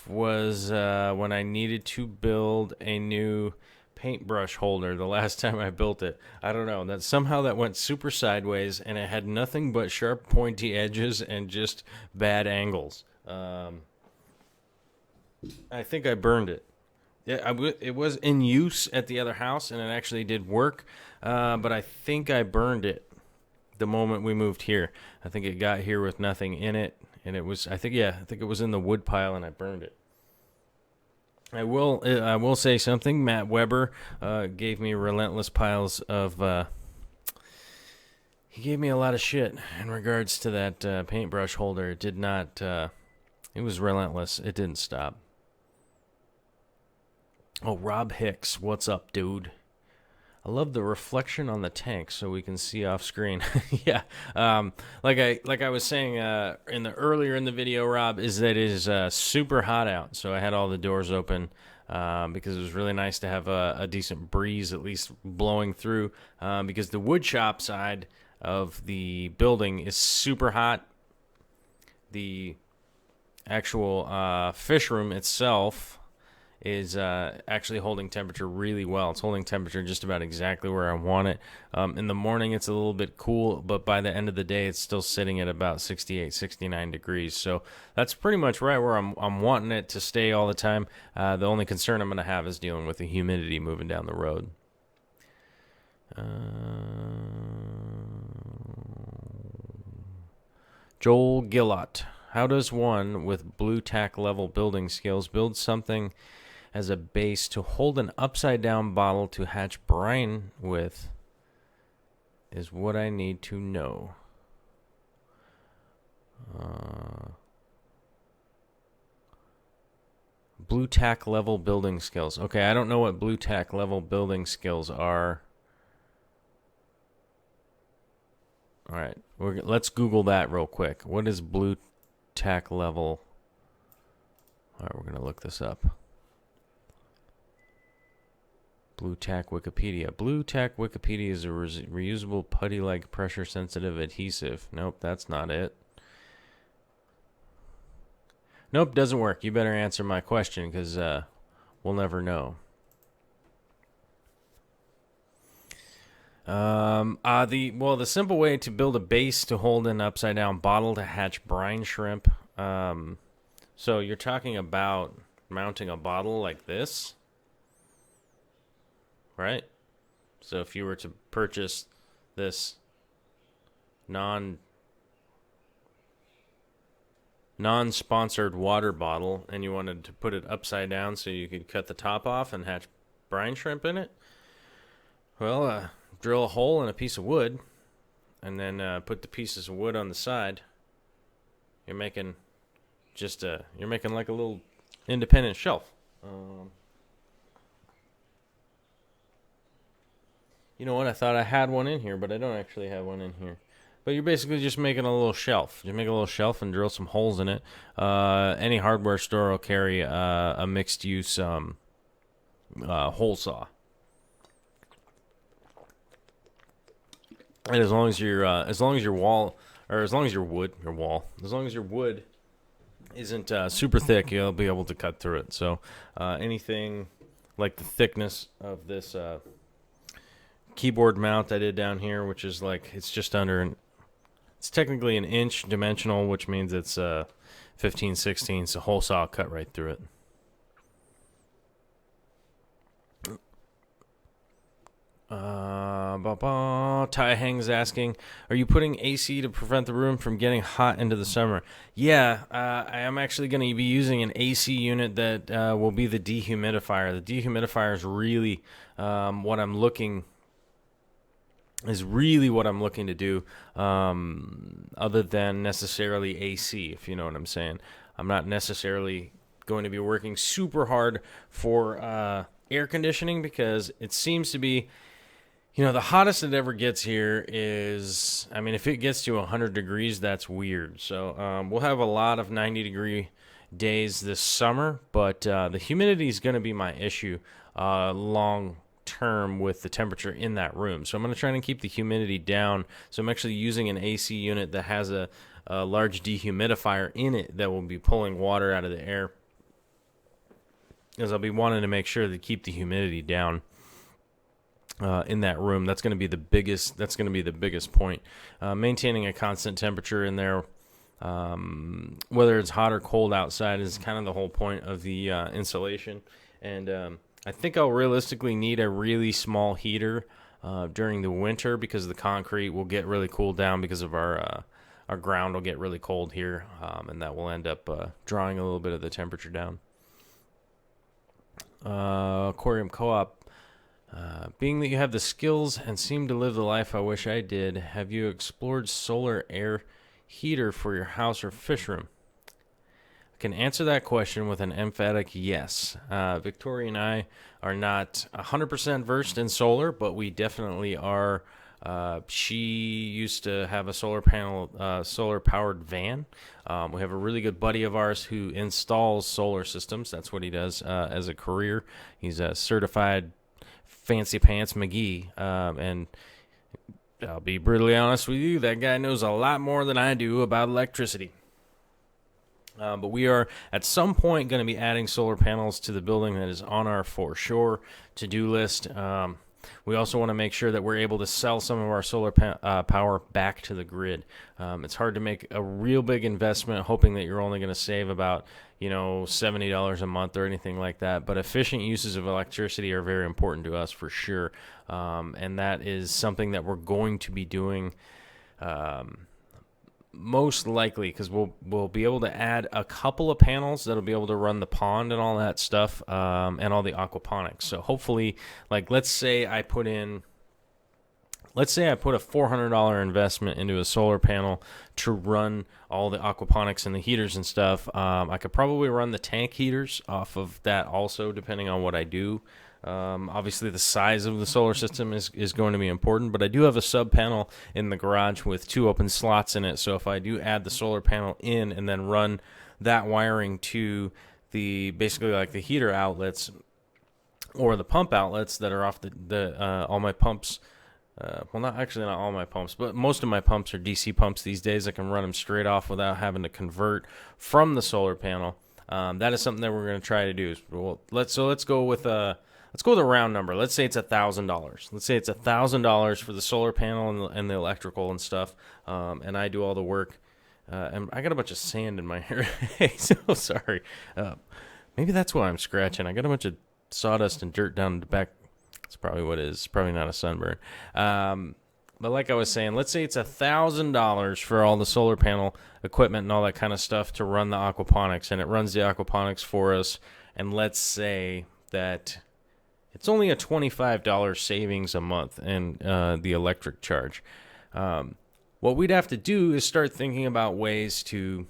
was when I needed to build a new paintbrush holder. The last time I built it, I don't know, that somehow that went super sideways, and it had nothing but sharp, pointy edges and just bad angles. I think I burned it. Yeah, it was in use at the other house, and it actually did work, but I think I burned it the moment we moved here. I think it got here with nothing in it, and it was, I think it was in the wood pile, and I burned it. I will say something. Matt Weber gave me relentless piles of. He gave me a lot of shit in regards to that paintbrush holder. It did not. It was relentless. It didn't stop. Oh, Rob Hicks, what's up, dude? I love the reflection on the tank so we can see off screen. Yeah, like I was saying earlier in the video, Rob, is that it is super hot out. So I had all the doors open because it was really nice to have a decent breeze at least blowing through. Because the wood shop side of the building is super hot. The actual fish room itself is actually holding temperature really well. It's holding temperature just about exactly where I want it. In the morning, it's a little bit cool, but by the end of the day, it's still sitting at about 68, 69 degrees. So that's pretty much right where I'm wanting it to stay all the time. The only concern I'm going to have is dealing with the humidity moving down the road. Joel Gillott. How does one with blue tack level building skills build something as a base to hold an upside down bottle to hatch brine with is what I need to know. Blue tack level building skills. Okay, I don't know what blue tack level building skills are. All right, let's Google that real quick. What is blue tack level? All right, we're going to look this up. Blue tack Wikipedia. Blue tack Wikipedia is a reusable putty-like pressure-sensitive adhesive. Nope, that's not it. Nope, doesn't work. You better answer my question because we'll never know. The simple way to build a base to hold an upside down bottle to hatch brine shrimp. So you're talking about mounting a bottle like this, right? So if you were to purchase this non-sponsored water bottle and you wanted to put it upside down so you could cut the top off and hatch brine shrimp in it, well, drill a hole in a piece of wood and then put the pieces of wood on the side. You're making like a little independent shelf. You know what? I thought I had one in here, but I don't actually have one in here. But you're basically just making a little shelf. You make a little shelf and drill some holes in it. Any hardware store will carry a mixed-use hole saw. And as long as your wood isn't super thick, you'll be able to cut through it. So anything like the thickness of this keyboard mount I did down here, which is like, it's just under it's technically an inch dimensional, which means it's 15/16, so hole saw cut right through it. Ty Hang's asking, are you putting AC to prevent the room from getting hot into the summer? Yeah, I am actually going to be using an AC unit that will be the dehumidifier. The dehumidifier is really what I'm looking to do, other than necessarily AC, if you know what I'm saying. I'm not necessarily going to be working super hard for air conditioning because it seems to be, the hottest it ever gets here is, if it gets to 100 degrees, that's weird. So we'll have a lot of 90-degree days this summer, but the humidity is going to be my issue long term with the temperature in that room. So I'm going to try and keep the humidity down. So I'm actually using an AC unit that has a large dehumidifier in it that will be pulling water out of the air, because I'll be wanting to make sure to keep the humidity down in that room. That's going to be the biggest. That's going to be the biggest point. Maintaining a constant temperature in there, whether it's hot or cold outside, is kind of the whole point of the insulation. And I think I'll realistically need a really small heater during the winter, because the concrete will get really cooled down because of our ground will get really cold here, and that will end up drawing a little bit of the temperature down. Aquarium Co-op. Being that you have the skills and seem to live the life I wish I did, have you explored solar air heater for your house or fish room? I can answer that question with an emphatic yes. Victoria and I are not 100% versed in solar, but we definitely are. She used to have a solar panel, solar-powered van. We have a really good buddy of ours who installs solar systems. That's what he does as a career. He's a certified Fancy Pants McGee, and I'll be brutally honest with you, that guy knows a lot more than I do about electricity. But we are at some point going to be adding solar panels to the building. That is on our for sure to-do list. We also want to make sure that we're able to sell some of our solar power back to the grid. It's hard to make a real big investment hoping that you're only going to save about, $70 a month or anything like that. But efficient uses of electricity are very important to us for sure. And that is something that we're going to be doing most likely, because we'll be able to add a couple of panels that'll be able to run the pond and all that stuff, and all the aquaponics. So hopefully, let's say I put a $400 investment into a solar panel to run all the aquaponics and the heaters and stuff. I could probably run the tank heaters off of that also, depending on what I do. Obviously, the size of the solar system is going to be important, but I do have a sub panel in the garage with 2 open slots in it. So if I do add the solar panel in and then run that wiring to basically the heater outlets or the pump outlets that are off all my pumps. Not all my pumps, but most of my pumps are DC pumps these days. I can run them straight off without having to convert from the solar panel. That is something that we're going to try to do. Let's go with a round number. Let's say it's $1,000. Let's say it's $1,000 for the solar panel and the electrical and stuff. And I do all the work. And I got a bunch of sand in my hair. So sorry. Maybe that's why I'm scratching. I got a bunch of sawdust and dirt down the back. That's probably what it is. It's probably not a sunburn. But like I was saying, let's say it's $1,000 for all the solar panel equipment and all that kind of stuff to run the aquaponics, and it runs the aquaponics for us. And let's say that it's only a $25 savings a month in the electric charge. What we'd have to do is start thinking about ways to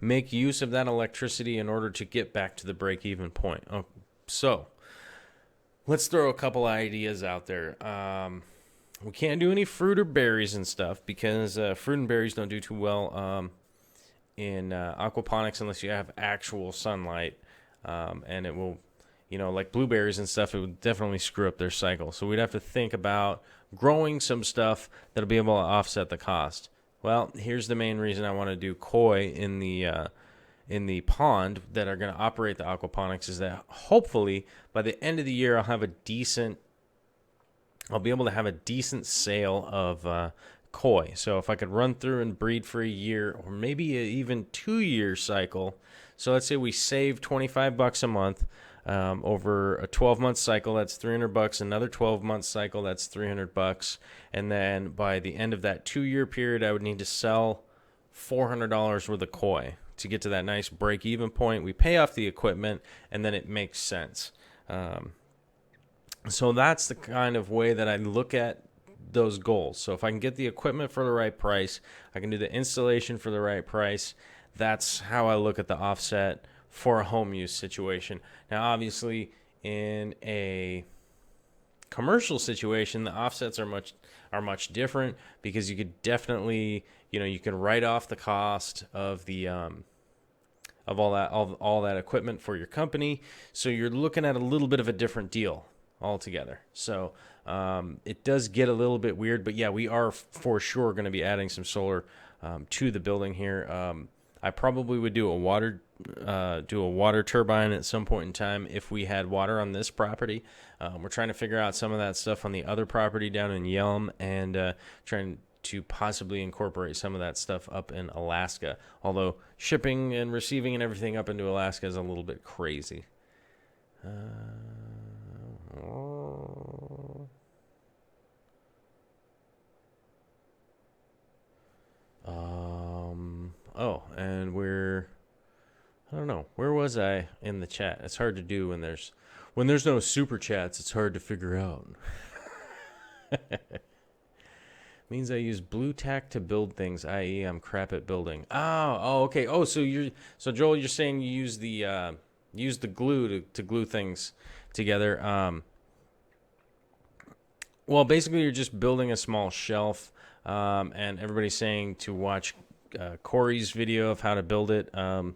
make use of that electricity in order to get back to the break-even point. So let's throw a couple ideas out there. We can't do any fruit or berries and stuff because fruit and berries don't do too well in aquaponics unless you have actual sunlight. And it will, like blueberries and stuff, it would definitely screw up their cycle. So we'd have to think about growing some stuff that'll be able to offset the cost. Well, here's the main reason I want to do koi in the pond that are going to operate the aquaponics, is that hopefully by the end of the year I'll be able to have a decent sale of koi. So if I could run through and breed for a year or maybe even 2-year cycle. So let's say we save $25 a month over a 12-month cycle. That's $300. Another 12-month cycle. That's $300. And then by the end of that 2-year period, I would need to sell $400 worth of koi to get to that nice break-even point. We pay off the equipment, and then it makes sense. So that's the kind of way that I look at those goals. So if I can get the equipment for the right price, I can do the installation for the right price. That's how I look at the offset for a home use situation. Now, obviously, in a commercial situation, the offsets are much different, because you could definitely, you can write off the cost of the of all that equipment for your company. So you're looking at a little bit of a different deal altogether. So it does get a little bit weird, but yeah, we are for sure going to be adding some solar to the building here. I probably would do a water turbine at some point in time if we had water on this property. We're trying to figure out some of that stuff on the other property down in Yelm, and trying to possibly incorporate some of that stuff up in Alaska. Although shipping and receiving and everything up into Alaska is a little bit crazy. And I don't know, where was I in the chat? It's hard to do when there's no super chats. It's hard to figure out. Means I use blue tack to build things, i.e. I'm crap at building. Okay. So Joel, you're saying you use the glue to glue things together. Well, basically you're just building a small shelf, and everybody's saying to watch Corey's video of how to build it. I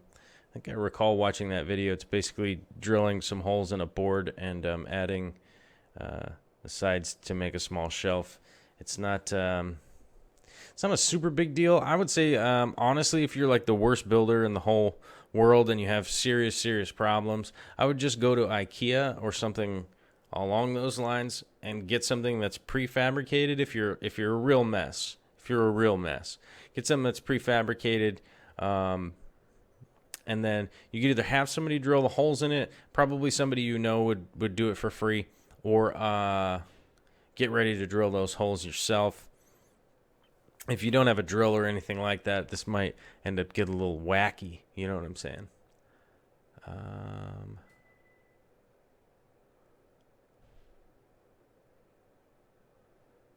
think I recall watching that video. It's basically drilling some holes in a board and adding the sides to make a small shelf. It's not a super big deal. I would say, honestly, if you're like the worst builder in the whole world and you have serious problems, I would just go to IKEA or something along those lines and get something that's prefabricated. If you're a real mess, get something that's prefabricated, and then you could either have somebody drill the holes in it. Probably somebody would do it for free, or get ready to drill those holes yourself. If you don't have a drill or anything like that, this might end up getting a little wacky. You know what I'm saying?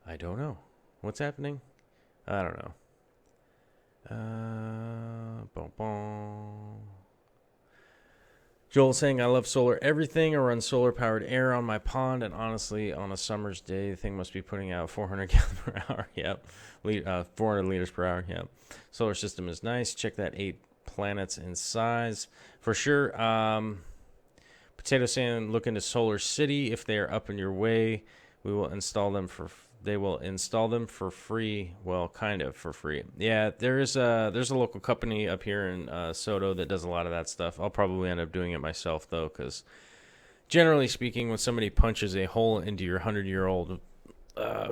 I don't know. What's happening? I don't know. Joel saying, I love solar everything. I run solar-powered air on my pond, and honestly, on a summer's day, the thing must be putting out 400 gallons per hour. Yep. 400 liters per hour. Yep. Solar system is nice. Check that 8 planets in size. For sure. Potato saying, look into Solar City. If they are up in your way, they will install them for free. Well, kind of for free. Yeah, there's a local company up here in Soto that does a lot of that stuff. I'll probably end up doing it myself though, because generally speaking, when somebody punches a hole into your 100-year-old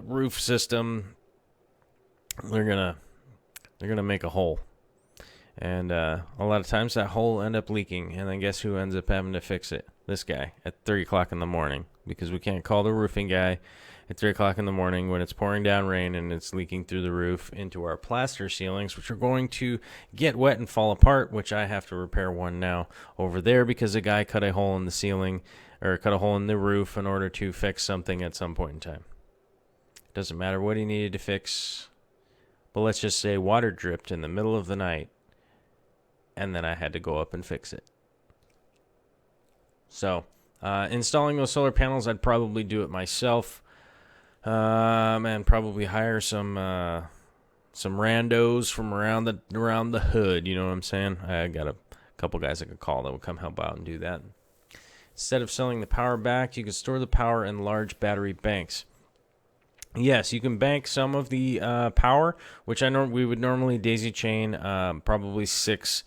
roof system, they're gonna make a hole, and a lot of times that hole will end up leaking, and then guess who ends up having to fix it? This guy at 3 o'clock in the morning, because we can't call the roofing guy at 3 o'clock in the morning when it's pouring down rain and it's leaking through the roof into our plaster ceilings, which are going to get wet and fall apart, which I have to repair one now over there because a guy cut a hole in the ceiling, or cut a hole in the roof in order to fix something at some point in time. Doesn't matter what he needed to fix, but let's just say water dripped in the middle of the night, and then I had to go up and fix it. So, installing those solar panels, I'd probably do it myself. And probably hire some randos from around the hood. You know what I'm saying? I got a couple guys I could call that would come help out and do that. Instead of selling the power back, you can store the power in large battery banks. Yes, you can bank some of the power, which we would normally daisy chain. Probably 6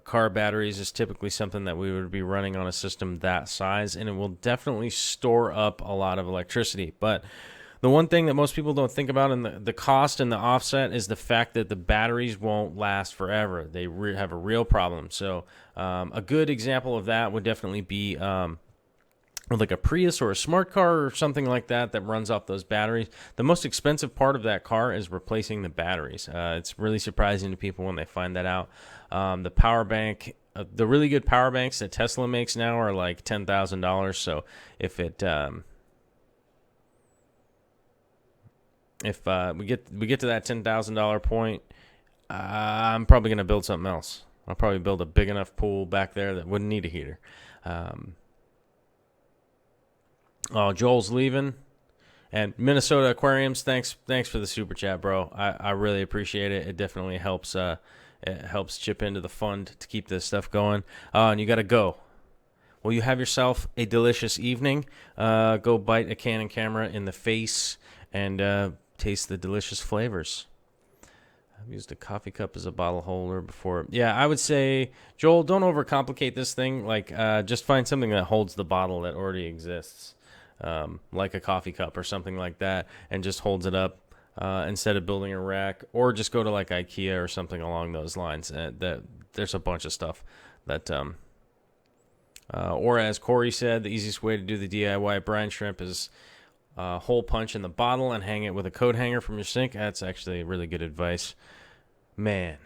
car batteries is typically something that we would be running on a system that size, and it will definitely store up a lot of electricity. But the one thing that most people don't think about in the cost and the offset is the fact that the batteries won't last forever. They have a real problem. So a good example of that would definitely be like a Prius or a smart car or something like that runs off those batteries. The most expensive part of that car is replacing the batteries. It's really surprising to people when they find that out. The power bank, the really good power banks that Tesla makes now are like $10,000. So if we get to that $10,000 point, I'm probably going to build something else. I'll probably build a big enough pool back there that wouldn't need a heater. Joel's leaving. And Minnesota Aquariums, thanks for the super chat, bro. I really appreciate it. It definitely helps It helps chip into the fund to keep this stuff going. And you got to go. Well, you have yourself a delicious evening. Go bite a Canon camera in the face and taste the delicious flavors. I've used a coffee cup as a bottle holder before. Yeah, I would say, Joel, don't overcomplicate this thing. Like, just find something that holds the bottle that already exists, like a coffee cup or something like that, and just holds it up instead of building a rack. Or just go to like IKEA or something along those lines. There's a bunch of stuff that... or as Corey said, the easiest way to do the DIY brine shrimp is hole punch in the bottle and hang it with a coat hanger from your sink. That's actually really good advice. Man.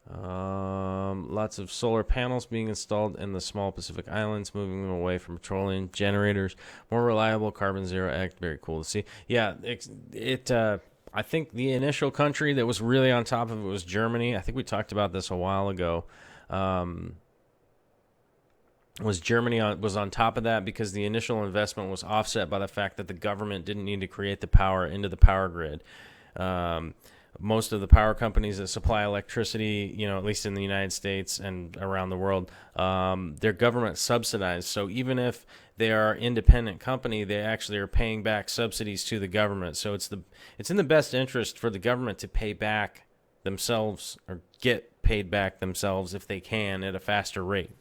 Lots of solar panels being installed in the small Pacific Islands, moving them away from petroleum generators. More reliable Carbon Zero Act. Very cool to see. Yeah, I think the initial country that was really on top of it was Germany. I think we talked about this a while ago. Was Germany was on top of that because the initial investment was offset by the fact that the government didn't need to create the power into the power grid. Most of the power companies that supply electricity, at least in the United States and around the world, they're government subsidized. So even if they are an independent company, they actually are paying back subsidies to the government. So it's in the best interest for the government to pay back themselves or get paid back themselves if they can at a faster rate.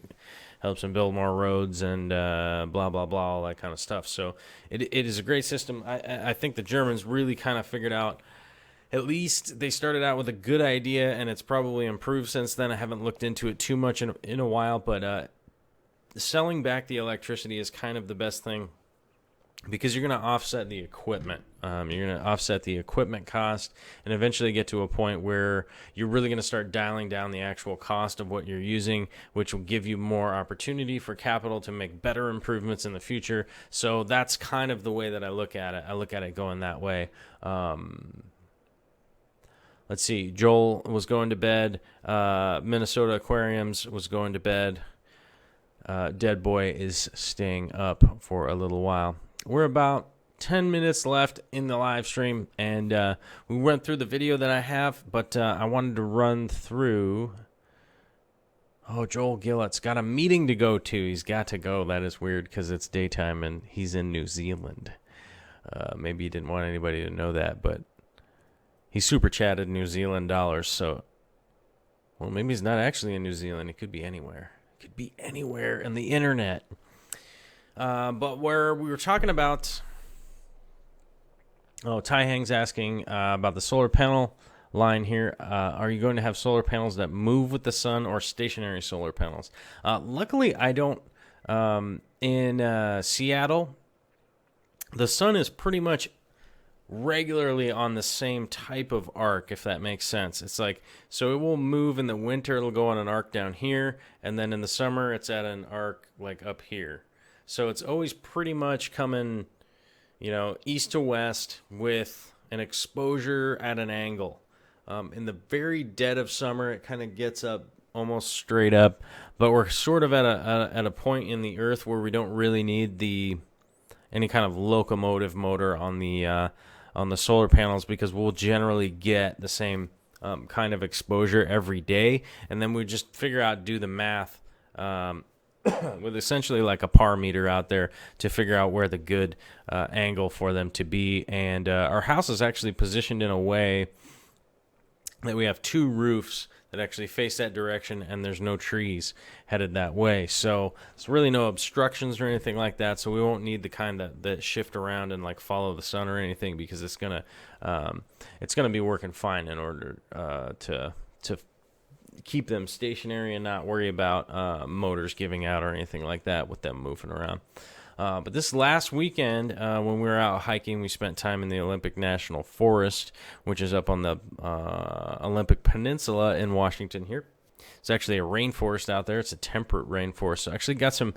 Helps them build more roads and blah, blah, blah, all that kind of stuff. So it is a great system. I think the Germans really kind of figured out, at least they started out with a good idea, and it's probably improved since then. I haven't looked into it too much in a while, but selling back the electricity is kind of the best thing because you're going to offset the equipment. You're going to offset the equipment cost and eventually get to a point where you're really going to start dialing down the actual cost of what you're using, which will give you more opportunity for capital to make better improvements in the future. So that's kind of the way that I look at it. I look at it going that way. Let's see. Joel was going to bed. Minnesota Aquariums was going to bed. Dead Boy is staying up for a little while. We're about 10 minutes left in the live stream, and we went through the video that I have, but I wanted to run through... Oh, Joel Gillett's got a meeting to go to. He's got to go. That is weird because it's daytime, and he's in New Zealand. Maybe he didn't want anybody to know that, but he super chatted New Zealand dollars, so... Well, maybe he's not actually in New Zealand. It could be anywhere. It could be anywhere in the internet. But where we were talking about... Oh, Tai Hang's asking about the solar panel line here. Are you going to have solar panels that move with the sun or stationary solar panels? Luckily, I don't. In Seattle, the sun is pretty much regularly on the same type of arc, if that makes sense. It's like, so it will move in the winter, it'll go on an arc down here, and then in the summer, it's at an arc like up here. So it's always pretty much coming, east to west with an exposure at an angle. In the very dead of summer, it kind of gets up almost straight up, but we're sort of at a point in the Earth where we don't really need any kind of locomotive motor on the solar panels because we'll generally get the same kind of exposure every day, and then we just do the math. With essentially like a par meter out there to figure out where the good angle for them to be. And our house is actually positioned in a way that we have two roofs that actually face that direction, and there's no trees headed that way. So there's really no obstructions or anything like that, so we won't need the kind that shift around and like follow the sun or anything because it's gonna be working fine in order to keep them stationary and not worry about motors giving out or anything like that with them moving around. But this last weekend, when we were out hiking, we spent time in the Olympic National Forest, which is up on the Olympic Peninsula in Washington here. It's actually a rainforest out there. It's a temperate rainforest. So I actually got some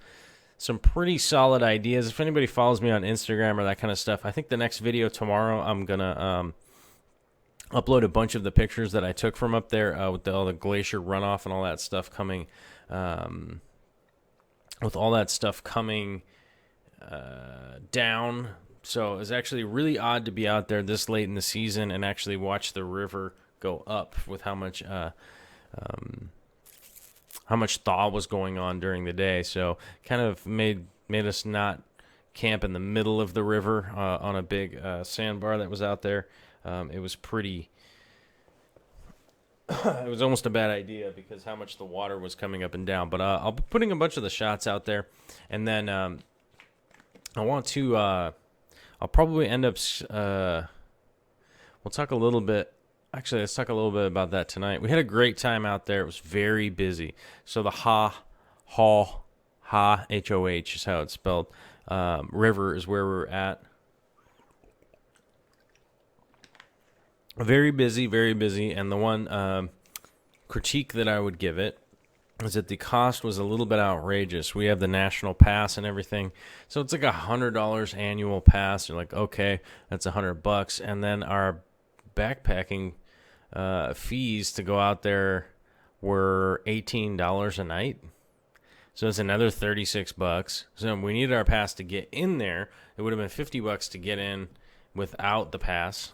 pretty solid ideas. If anybody follows me on Instagram or that kind of stuff, I think the next video tomorrow I'm going to... upload a bunch of the pictures that I took from up there with all the glacier runoff and all that stuff coming, down. So it was actually really odd to be out there this late in the season and actually watch the river go up with how much thaw was going on during the day. So kind of made us not camp in the middle of the river on a big sandbar that was out there. It was pretty. It was almost a bad idea because how much the water was coming up and down. But I'll be putting a bunch of the shots out there, and then I want to. I'll probably end up. We'll talk a little bit. Actually, let's talk a little bit about that tonight. We had a great time out there. It was very busy. So the Hoh, H-O-H is how it's spelled. River is where we're at. Very busy, and the one critique that I would give it is that the cost was a little bit outrageous. We have the national pass and everything, so it's like $100 annual pass. You're like, okay, that's $100, and then our backpacking fees to go out there were $18 a night. So it's another $36. So we needed our pass to get in there. It would have been $50 to get in without the pass.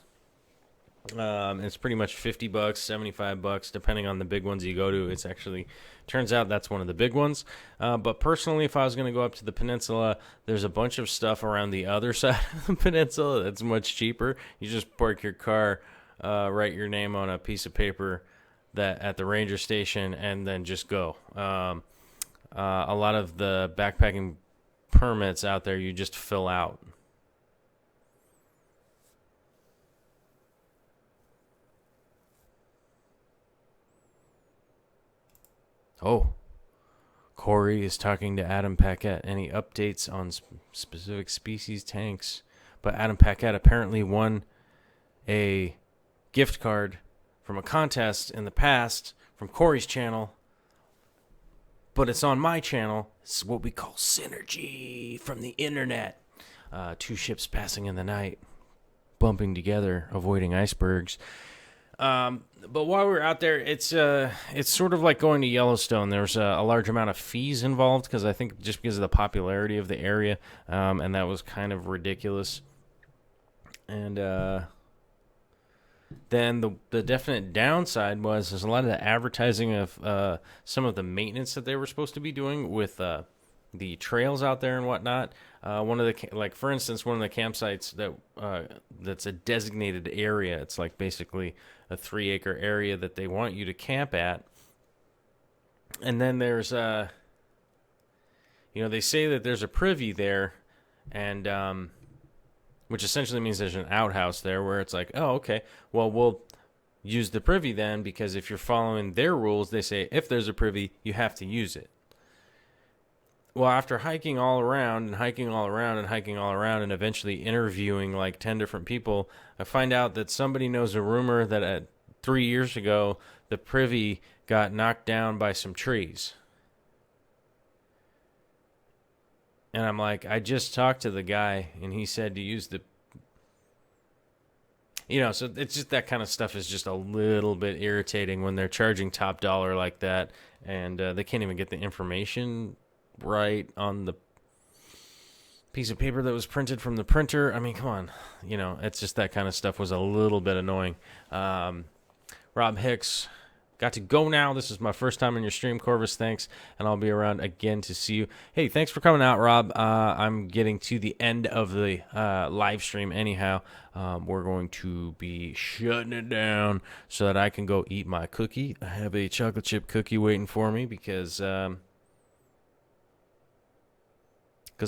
It's pretty much $50, $75, depending on the big ones you go to. It's actually turns out that's one of the big ones. But personally, if I was going to go up to the peninsula, there's a bunch of stuff around the other side of the peninsula that's much cheaper. You just park your car, write your name on a piece of paper that at the ranger station, and then just go. A lot of the backpacking permits out there, you just fill out. Oh, Corey is talking to Adam Paquette. Any updates on specific species tanks? But Adam Paquette apparently won a gift card from a contest in the past from Corey's channel. But it's on my channel. It's what we call synergy from the internet. Two ships passing in the night, bumping together, avoiding icebergs. But while we were out there, it's sort of like going to Yellowstone. There's a large amount of fees involved because I think just because of the popularity of the area, and that was kind of ridiculous. And then the definite downside was there's a lot of the advertising of some of the maintenance that they were supposed to be doing with the trails out there and whatnot. One of the for instance, one of the campsites that's a designated area. It's like basically a 3-acre area that they want you to camp at. And then there's they say that there's a privy there, and which essentially means there's an outhouse there where it's like, oh, okay, well, we'll use the privy then, because if you're following their rules, they say if there's a privy, you have to use it. Well, after hiking all around and eventually interviewing like 10 different people, I find out that somebody knows a rumor that 3 years ago, the privy got knocked down by some trees. And I'm like, I just talked to the guy, and he said to use the... so it's just that kind of stuff is just a little bit irritating when they're charging top dollar like that, and they can't even get the information right on the piece of paper that was printed from the printer. I mean, come on. It's just that kind of stuff was a little bit annoying. Rob Hicks, got to go now. This is my first time in your stream, Corvus. Thanks, and I'll be around again to see you. Hey, thanks for coming out, Rob. I'm getting to the end of the live stream anyhow. We're going to be shutting it down so that I can go eat my cookie. I have a chocolate chip cookie waiting for me because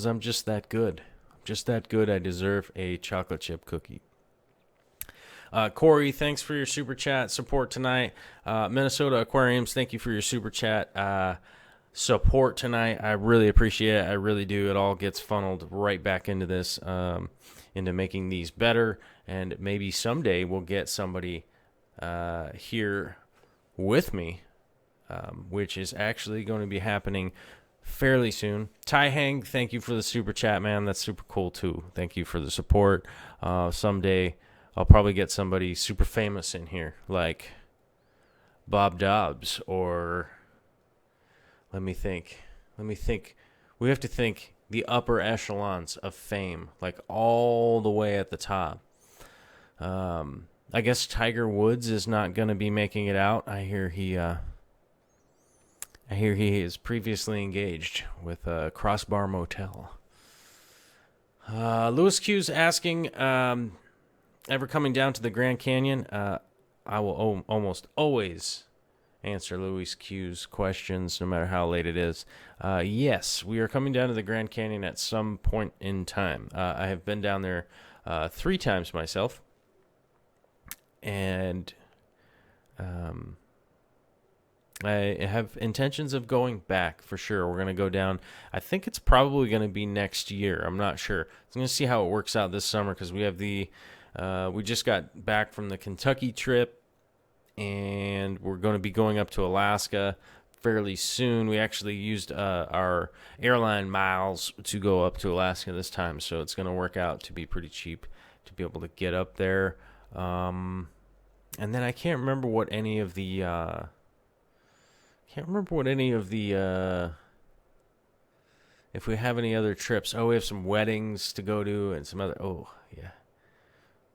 I'm just that good. I'm just that good. I deserve a chocolate chip cookie. Corey, thanks for your super chat support tonight. Minnesota Aquariums, thank you for your super chat support tonight. I really appreciate it. I really do. It all gets funneled right back into this, into making these better. And maybe someday we'll get somebody here with me, which is actually going to be happening fairly soon. Ty Hang, thank you for the super chat, man. That's super cool too. Thank you for the support. Someday I'll probably get somebody super famous in here, like Bob Dobbs, or let me think. We have to think the upper echelons of fame, like all the way at the top. I guess Tiger Woods is not going to be making it out. I hear he is previously engaged with a Crossbar Motel. Lewis Q's asking, ever coming down to the Grand Canyon? I will almost always answer Louis Q's questions, no matter how late it is. Yes, we are coming down to the Grand Canyon at some point in time. I have been down there 3 times myself, and I have intentions of going back for sure. We're going to go down. I think it's probably going to be next year. I'm not sure. I'm going to see how it works out this summer because we have we just got back from the Kentucky trip, and we're going to be going up to Alaska fairly soon. We actually used our airline miles to go up to Alaska this time, so it's going to work out to be pretty cheap to be able to get up there. And then I can't remember what any of the if we have any other trips. Oh, we have some weddings to go to and some other. Oh, yeah.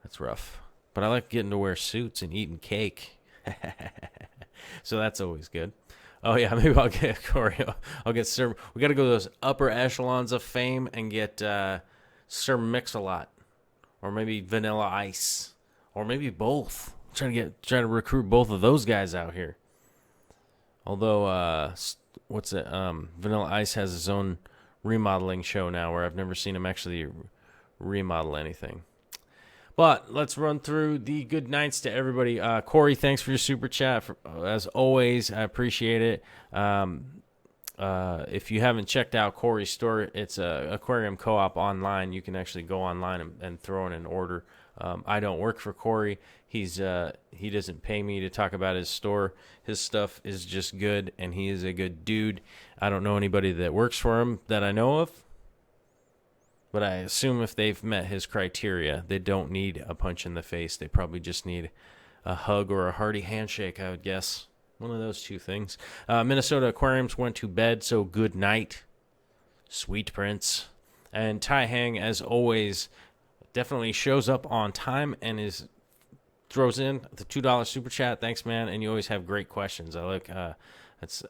That's rough. But I like getting to wear suits and eating cake. So that's always good. Oh, yeah, maybe I'll get Corey. I'll get Sir. We got to go to those upper echelons of fame and get Sir Mix-a-Lot. Or maybe Vanilla Ice. Or maybe both. Trying to recruit both of those guys out here. Although, Vanilla Ice has his own remodeling show now where I've never seen him actually remodel anything. But let's run through the good nights to everybody. Corey, thanks for your super chat. As always, I appreciate it. If you haven't checked out Corey's store, it's a Aquarium Co-op online. You can actually go online and throw in an order. I don't work for Corey. He doesn't pay me to talk about his store. His stuff is just good, and he is a good dude. I don't know anybody that works for him that I know of, but I assume if they've met his criteria, they don't need a punch in the face. They probably just need a hug or a hearty handshake, I would guess. One of those two things. Minnesota Aquariums went to bed, so good night, sweet prince. And Tai Hang, as always, definitely shows up on time and throws in the $2 super chat. Thanks, man. And you always have great questions. I like that's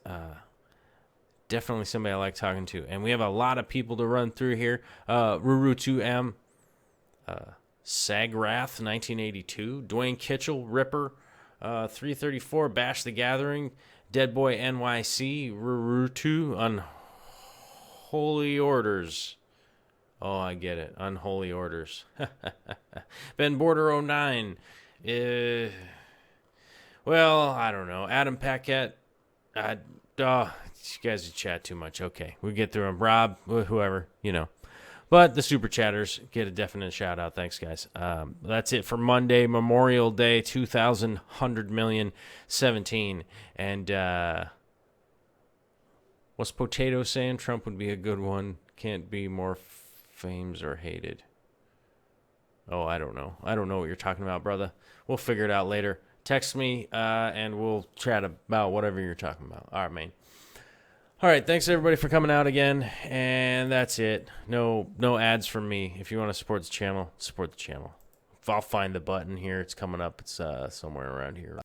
definitely somebody I like talking to. And we have a lot of people to run through here. Ruru2M, Sagrath 1982, Dwayne Kitchell, Ripper 334, Bash the Gathering, Deadboy NYC, Ruru2, Unholy Orders. Oh, I get it. Unholy Orders. Ben Border 09. Well, I don't know. Adam Paquette. You guys chat too much. Okay, we get through them. Rob, whoever, But the super chatters get a definite shout out. Thanks, guys. That's it for Monday, Memorial Day, 2017. And what's Potato saying? Trump would be a good one. Can't be more fames or hated. Oh, I don't know. I don't know what you're talking about, brother. We'll figure it out later. Text me, and we'll chat about whatever you're talking about. All right, man. All right, thanks everybody for coming out again, and that's it. No ads from me. If you want to support the channel, support the channel. I'll find the button here. It's coming up. It's somewhere around here.